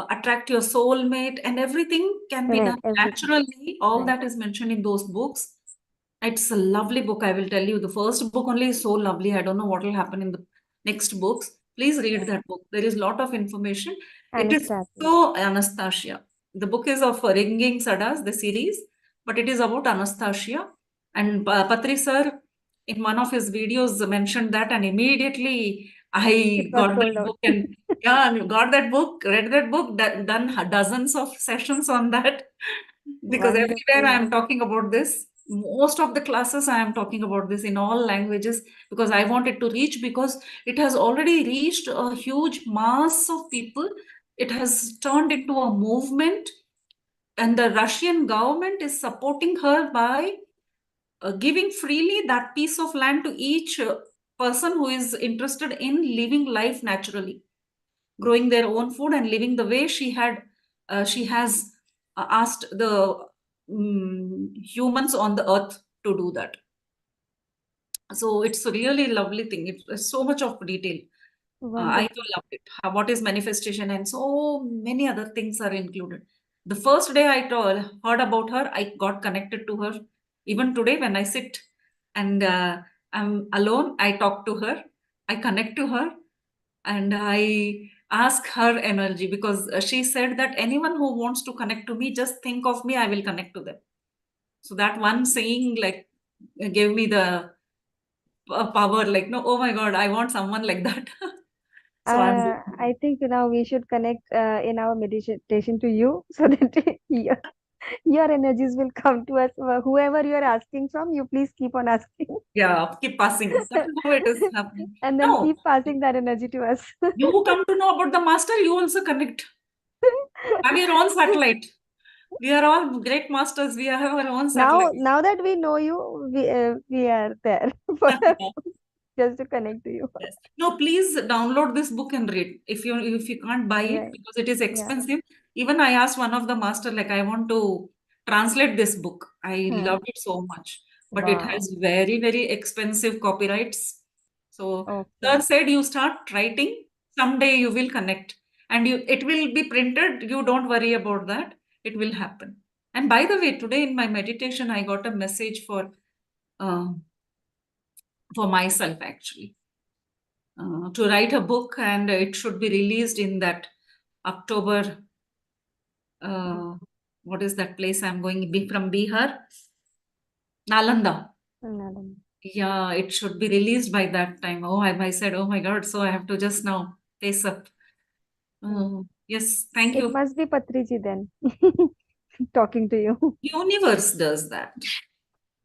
Speaker 2: attract your soulmate, and everything can be
Speaker 1: right,
Speaker 2: done
Speaker 1: everything,
Speaker 2: naturally. All
Speaker 1: right.
Speaker 2: that is mentioned in those books. It's a lovely book, I will tell you. The first book only is so lovely. I don't know what will happen in the next books. Please read
Speaker 1: Right.
Speaker 2: that book. There is a lot of information. It is
Speaker 1: Anastasia.
Speaker 2: so Anastasia. The book is of Ringing Sadas, the series, but it is about Anastasia. And Patri sir, in one of his videos, mentioned that, and immediately
Speaker 1: It
Speaker 2: I
Speaker 1: was
Speaker 2: got
Speaker 1: sold
Speaker 2: that
Speaker 1: out.
Speaker 2: book and yeah, got that book, read that book, done dozens of sessions on that. Because everywhere I
Speaker 1: Wonderful.
Speaker 2: am talking about this, most of the classes I am talking about this in all languages, because I want it to reach, because it has already reached a huge mass of people. It has turned into a movement, and the Russian government is supporting her by giving freely that piece of land to each person who is interested in living life naturally, growing their own food and living the way she has asked the humans on the earth to do that. So it's a really lovely thing. It's so much of detail. I
Speaker 1: Wonderful.
Speaker 2: too loved it. What is manifestation, and so many other things are included. The first day heard about her, I got connected to her. Even today, when I sit and I'm alone, I talk to her, I connect to her, and I ask her energy, because she said that anyone who wants to connect to me, just think of me, I will connect to them. So that one saying like gave me the power, like, no, oh my God, I want someone like that. So I'm
Speaker 1: I think now we should connect in our meditation to you so that your energies will come to us. Whoever you are asking from, you please keep on asking.
Speaker 2: yeah, keep passing. That is how it is happening.
Speaker 1: And then
Speaker 2: No,
Speaker 1: keep passing that energy to us.
Speaker 2: you who come to know about the master, you also connect. Have your own satellite. We are all great masters. We have our own
Speaker 1: Now,
Speaker 2: satellite.
Speaker 1: now that we know you, we are there for just to connect to you.
Speaker 2: Yes. No, please download this book and read. If you can't buy it
Speaker 1: Right.
Speaker 2: because it is
Speaker 1: Yeah.
Speaker 2: expensive, even I asked one of the master, like, I want to translate this book. I
Speaker 1: Huh.
Speaker 2: loved it so much, but it
Speaker 1: Wow.
Speaker 2: has very, very expensive copyrights. So
Speaker 1: Okay.
Speaker 2: sir said, you start writing, someday you will connect. and it will be printed. You don't worry about that. It will happen. And by the way, today in my meditation, I got a message uh, for myself actually, to write a book, and it should be released in that October. What is that place I'm going? From Bihar, Nalanda.
Speaker 1: Madam.
Speaker 2: Yeah, it should be released by that time. Oh, I said, oh my God, so I have to just now face up. Yes, thank
Speaker 1: It
Speaker 2: you.
Speaker 1: must be Patriji then talking to you.
Speaker 2: Universe does that.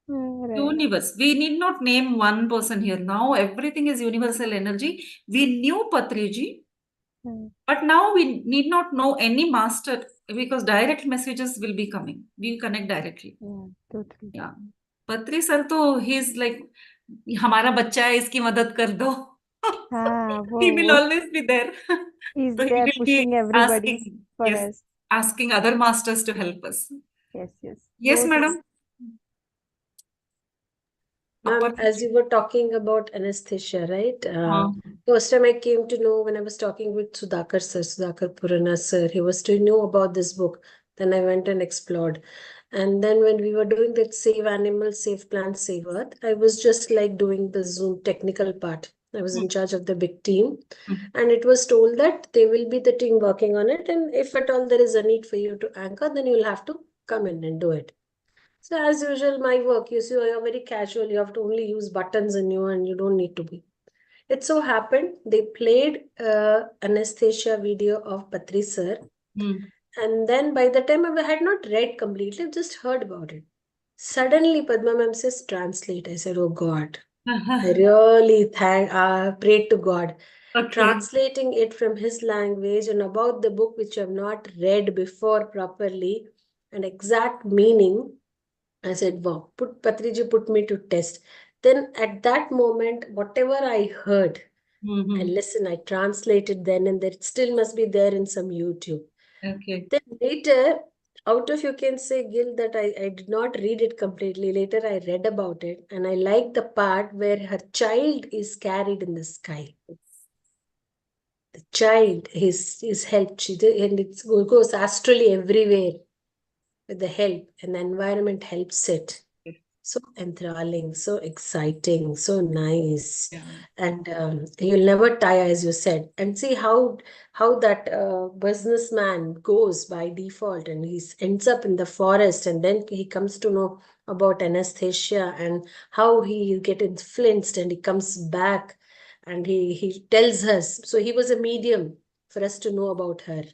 Speaker 1: Right.
Speaker 2: Universe. We need not name one person here. Now everything is universal energy. We knew Patriji,
Speaker 1: Hmm.
Speaker 2: but now we need not know any master because direct messages will be coming. We connect directly.
Speaker 1: Yeah, totally.
Speaker 2: Yeah. Patri sir to he's like, हमारा बच्चा है इसकी मदद कर दो.
Speaker 1: हाँ,
Speaker 2: He will
Speaker 1: वो
Speaker 2: always be there.
Speaker 1: he's
Speaker 2: So he
Speaker 1: there
Speaker 2: will be
Speaker 1: pushing everybody
Speaker 2: asking,
Speaker 1: for
Speaker 2: yes,
Speaker 1: us.
Speaker 2: asking other masters to help us.
Speaker 1: Yes, yes.
Speaker 2: Yes,
Speaker 1: Those
Speaker 2: madam.
Speaker 5: Ma'am, as you were talking about anesthesia, right? First time I came to know when I was talking with Sudhakar sir, Sudhakar Purana sir, he was to know about this book. Then I went and explored. And then when we were doing that Save Animals, Save Plants, Save Earth, I was just like doing the Zoom technical part. I was in charge of the big team. And it was told that they will be the team working on it. And if at all there is a need for you to anchor, then you'll have to come in and do it. So as usual, my work, you see, you're very casual. You have to only use buttons in you and you don't need to be. It so happened, they played anesthesia video of Patri sir. And then by the time I had not read completely, just heard about it. Suddenly Padma ma'am says, translate. I said, oh God, I really prayed to God.
Speaker 2: Okay.
Speaker 5: Translating it from his language and about the book which I have not read before properly and exact meaning. I said, wow, Patriji put me to test. Then at that moment, whatever I heard, I listened, I translated then and there. It still must be there in some YouTube.
Speaker 2: Okay.
Speaker 5: Then later, out of you can say, Gil, that I did not read it completely. Later I read about it and I liked the part where her child is carried in the sky. The child is helped. And it goes astrally everywhere with the help and the environment helps it. So enthralling, so exciting, so nice.
Speaker 2: Yeah.
Speaker 5: And you'll never tire, as you said. And see how that businessman goes by default and he ends up in the forest and then he comes to know about anesthesia and how he get influenced and he comes back and he tells us. So he was a medium for us to know about her.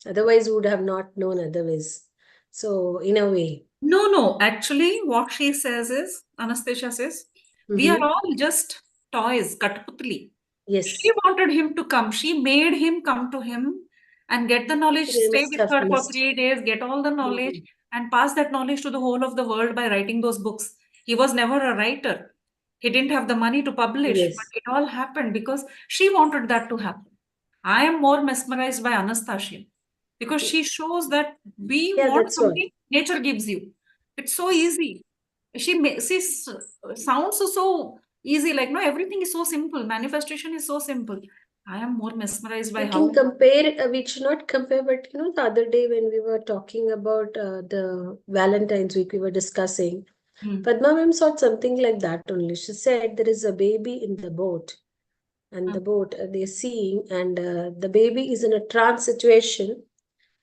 Speaker 5: Otherwise, we would have not known otherwise. So in a way.
Speaker 2: No. Actually, what she says is, Anastasia says, we are all just toys, Katputli.
Speaker 5: Yes.
Speaker 2: She wanted him to come. She made him come to him and get the knowledge,
Speaker 5: They
Speaker 2: stay
Speaker 5: must
Speaker 2: with
Speaker 5: have
Speaker 2: her for
Speaker 5: missed.
Speaker 2: 3 days, get all the knowledge, and pass that knowledge to the whole of the world by writing those books. He was never a writer. He didn't have the money to publish,
Speaker 5: Yes.
Speaker 2: but it all happened because she wanted that to happen. I am more mesmerized by Anastasia because she shows that we want
Speaker 5: That's
Speaker 2: something nature gives you. It's so easy. She sounds so easy, like no, everything is so simple. Manifestation is so simple. I am more mesmerized by
Speaker 5: We
Speaker 2: how
Speaker 5: can compare, we should not compare, but you know, the other day when we were talking about the Valentine's week, we were discussing, Padma ma'am saw something like that only. She said there is a baby in the boat and the boat they're seeing and the baby is in a trance situation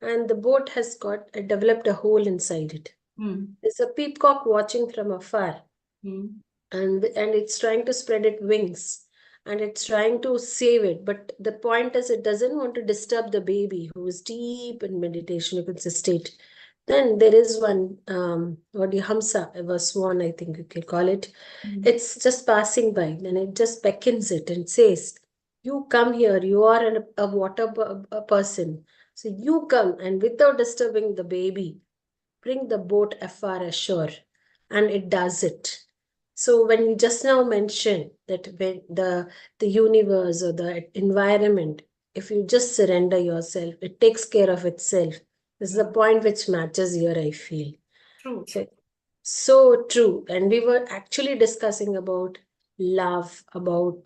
Speaker 5: and the boat has got developed a hole inside it. There's a peacock watching from afar and it's trying to spread its wings and it's trying to save it. But the point is it doesn't want to disturb the baby who is deep in meditation, you can say state. Then there is one, Hamsa, a swan, I think you can call it. It's just passing by and it just beckons it and says, you come here, you are a water person. So you come and without disturbing the baby, bring the boat afar ashore. And it does it. So when you just now mentioned that when the universe or the environment, if you just surrender yourself, it takes care of itself. This is the point which matches here, I feel.
Speaker 2: True.
Speaker 5: So true. And we were actually discussing about love, about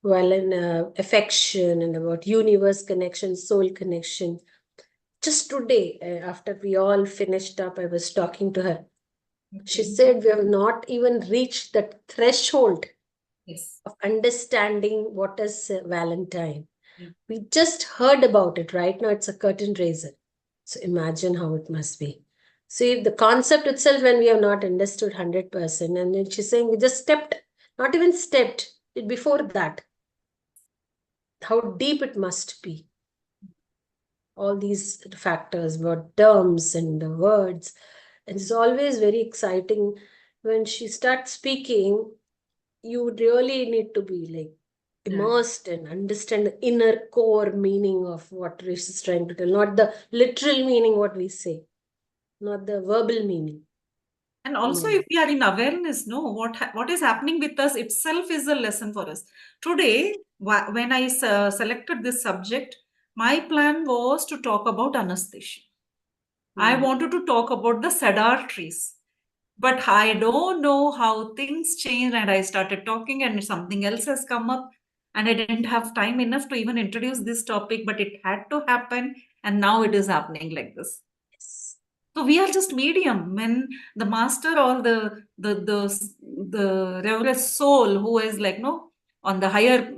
Speaker 5: affection and about universe connection, soul connection. Just today, after we all finished up, I was talking to her. She said we have not even reached that threshold of understanding what is Valentine. We just heard about it. Right now, it's a curtain raiser. So imagine how it must be. See, the concept itself, when we have not understood 100%, and then she's saying we just stepped, not even stepped before that. How deep it must be. All these factors, what terms and the words. And it's always very exciting when she starts speaking. You really need to be like immersed and understand the inner core meaning of what Rish is trying to tell, not the literal meaning what we say, not the verbal meaning.
Speaker 2: And also, if we are in awareness, what is happening with us itself is a lesson for us. Today, when I selected this subject, my plan was to talk about anesthesia. I wanted to talk about the cedar trees. But I don't know how things changed, and I started talking, and something else has come up. And I didn't have time enough to even introduce this topic, but it had to happen. And now it is happening like this.
Speaker 5: Yes.
Speaker 2: So we are just medium. When the master or the reverend soul who is like on the higher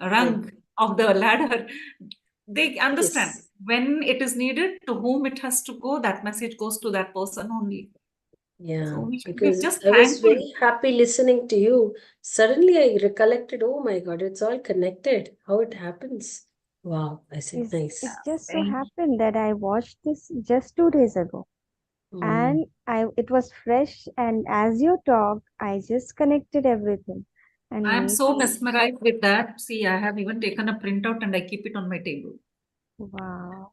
Speaker 2: rung of the ladder, they understand when it is needed, to whom it has to go. That message goes to that person only.
Speaker 5: Yeah,
Speaker 2: So we should be
Speaker 5: because
Speaker 2: just
Speaker 5: I was
Speaker 2: thankful.
Speaker 5: very happy listening to you. Suddenly I recollected, oh my God, it's all connected. How it happens. Wow, I said, nice.
Speaker 1: It just so happened that I watched this just 2 days ago, and it was fresh. And as you talked, I just connected everything. And
Speaker 2: I am
Speaker 1: made
Speaker 2: so
Speaker 1: me
Speaker 2: mesmerized with that. See, I have even taken a printout and I keep it on my table.
Speaker 1: wow.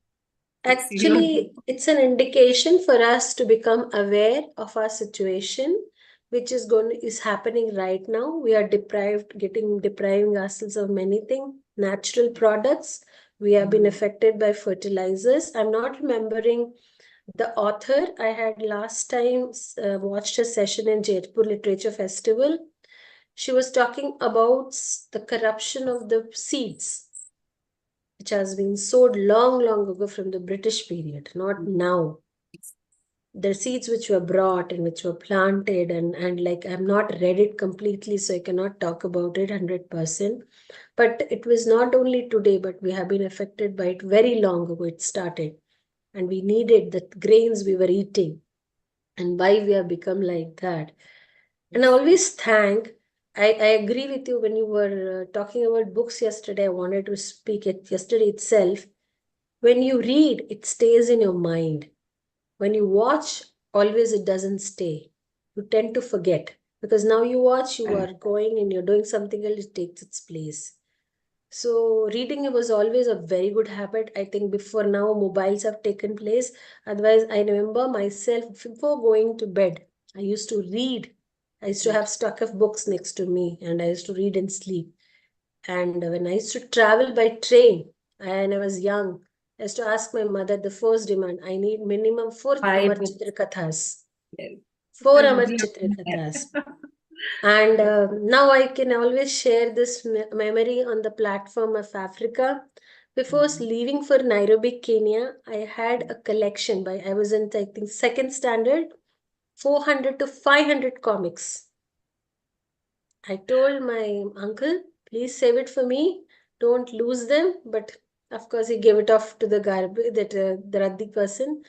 Speaker 5: Actually, it's an indication for us to become aware of our situation, which is happening right now. We are depriving ourselves of many things, natural products. We have been affected by fertilizers. I'm not remembering the author. I had last time watched a session in Jaipur Literature Festival. She was talking about the corruption of the seeds, which has been sowed long, long ago from the British period, not now. The seeds which were brought and which were planted, and like I've not read it completely, so I cannot talk about it 100%. But it was not only today, but we have been affected by it very long ago. It started, and we needed the grains we were eating, and why we have become like that. And I always thank. I agree with you when you were talking about books yesterday. I wanted to speak it yesterday itself. When you read, it stays in your mind. When you watch, always it doesn't stay. You tend to forget because now you watch, you are going and you're doing something else, it takes its place. So reading was always a very good habit. I think before now, mobiles have taken place. Otherwise, I remember myself before going to bed, I used to read. I used to have stack of books next to me and I used to read and sleep. And when I used to travel by train and I was young, I used to ask my mother the first demand, I need minimum 4 Amar Chitra Kathas. 4 Amar Chitra Kathas. And now I can always share this memory on the platform of Africa. Before leaving for Nairobi, Kenya, I had a collection I was in, I think, second standard, 400 to 500 comics. I told my uncle, please save it for me. Don't lose them. But of course, he gave it off to the garbage, the Radhi person.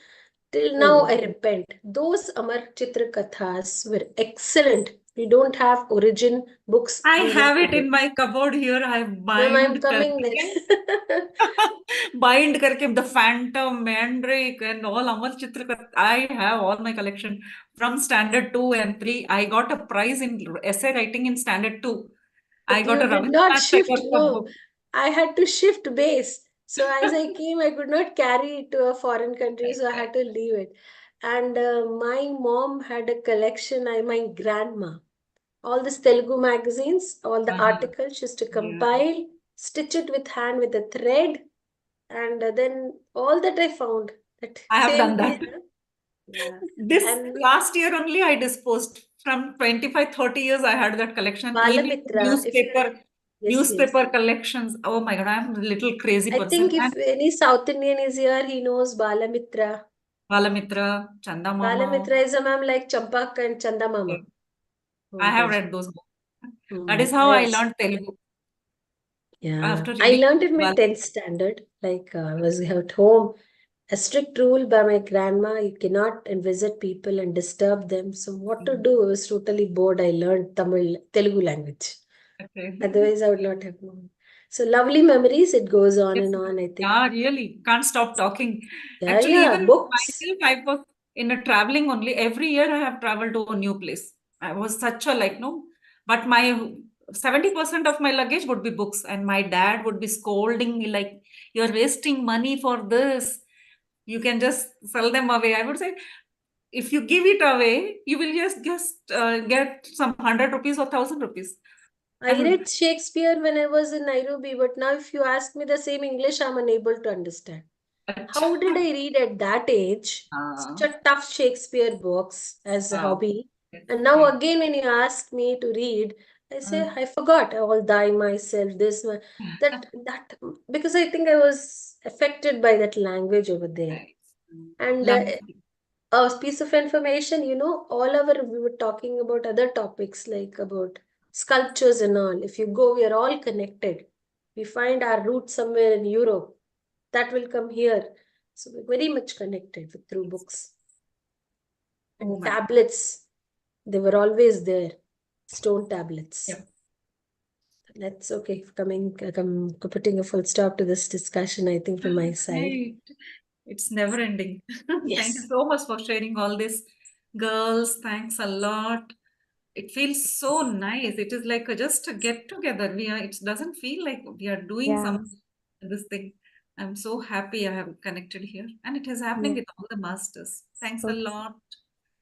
Speaker 5: Till now, I repent. Those Amar Chitra Kathas were excellent. We don't have origin books.
Speaker 2: I have it in my cupboard here. I have
Speaker 5: Ma'am, I'm
Speaker 2: bind
Speaker 5: coming there.
Speaker 2: bind karke the Phantom, Mandrake, and all Amar Chitra. I have all my collection from standard 2 and 3. I got a prize in essay writing in standard 2. I
Speaker 5: But
Speaker 2: got
Speaker 5: you
Speaker 2: a
Speaker 5: did not
Speaker 2: Ravindranath
Speaker 5: shift.
Speaker 2: Tagore
Speaker 5: No,
Speaker 2: book.
Speaker 5: I had to shift base. So as I came, I could not carry it to a foreign country, so I had to leave it. And my mom had a collection. My grandma, all these Telugu magazines, all the articles, she used to compile, stitch it with hand with a thread, and then all that I found. That
Speaker 2: I have
Speaker 5: same
Speaker 2: done that.
Speaker 5: way, yeah.
Speaker 2: This
Speaker 5: And
Speaker 2: last year only I disposed. From 25, 30 years I had that collection. Even
Speaker 5: Balamitra, if you
Speaker 2: newspaper.
Speaker 5: Yes,
Speaker 2: Newspaper collections. Oh my God, I'm a little crazy
Speaker 5: I
Speaker 2: person.
Speaker 5: think if
Speaker 2: And
Speaker 5: any South Indian is here, he knows Balamitra.
Speaker 2: Balamitra, Chanda Mama.
Speaker 5: Balamitra is a ma'am like Champak and Chanda Mama.
Speaker 2: Okay. I have read those books. That is
Speaker 5: Mm,
Speaker 2: how I
Speaker 5: yes.
Speaker 2: learned Telugu.
Speaker 5: Yeah,
Speaker 2: After
Speaker 5: I
Speaker 2: reading
Speaker 5: learned in my
Speaker 2: Bal-
Speaker 5: 10th standard. Like I was at home. A strict rule by my grandma, you cannot visit people and disturb them. So what to do? I was totally bored. I learned Telugu language.
Speaker 2: Okay.
Speaker 5: Otherwise, I would not have known. So lovely memories. It goes on
Speaker 2: Yes.
Speaker 5: and on, I think.
Speaker 2: Yeah, really. Can't stop talking.
Speaker 5: Yeah,
Speaker 2: Actually,
Speaker 5: yeah,
Speaker 2: even
Speaker 5: books.
Speaker 2: myself, I was in a traveling only. Every year I have traveled to a new place. I was such a no, but my 70% of my luggage would be books, and my dad would be scolding me like, "You're wasting money for this. You can just sell them away." I would say, if you give it away, you will just get some 100 rupees or 1,000 rupees.
Speaker 5: I read Shakespeare when I was in Nairobi, but now if you ask me the same English, I'm unable to understand. How did I read at that age such a tough Shakespeare books as a hobby? And now again, when you ask me to read, I say, I forgot. I'll die myself, this, that, because I think I was affected by that language over there. And a piece of information, we were talking about other topics like about sculptures and all. If you go, we are all connected. We find our roots somewhere in Europe. That will come here. So we're very much connected through books. And tablets, they were always there. Stone tablets.
Speaker 2: Yep.
Speaker 5: That's okay. Putting a full stop to this discussion, I think, from my side.
Speaker 2: Right. It's never ending.
Speaker 5: Yes.
Speaker 2: Thank you so much for sharing all this. Girls, thanks a lot. It feels so nice. It is like just a get together. It doesn't feel like we are doing this thing. I'm so happy I have connected here. And it is happening with all the masters. Thanks a lot.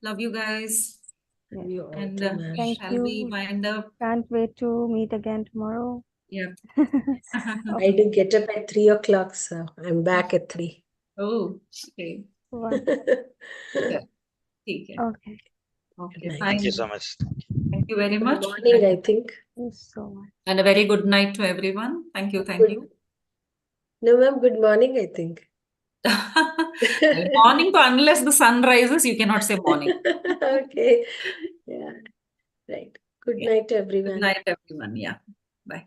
Speaker 2: Love you guys.
Speaker 5: You all
Speaker 2: And
Speaker 5: too, ma'am.
Speaker 1: Thank
Speaker 2: shall
Speaker 1: you.
Speaker 2: we wind up?
Speaker 1: Can't wait to meet again tomorrow.
Speaker 2: Yeah.
Speaker 5: I did get up at 3 o'clock, so I'm back at 3.
Speaker 2: Oh, okay.
Speaker 1: Wow.
Speaker 2: Yeah. Okay.
Speaker 1: Okay.
Speaker 2: Okay.
Speaker 5: Nice.
Speaker 4: Thank you so much.
Speaker 2: Thank you very
Speaker 5: Good
Speaker 2: much.
Speaker 5: morning, I think.
Speaker 1: Thank you so much.
Speaker 2: And a very good night to everyone. Thank you. Thank you.
Speaker 5: No, ma'am, good morning, I think.
Speaker 2: Well, morning, unless the sun rises, you cannot say morning.
Speaker 5: Okay. Yeah. Right. Good night, everyone.
Speaker 2: Good night, everyone. Yeah. Bye.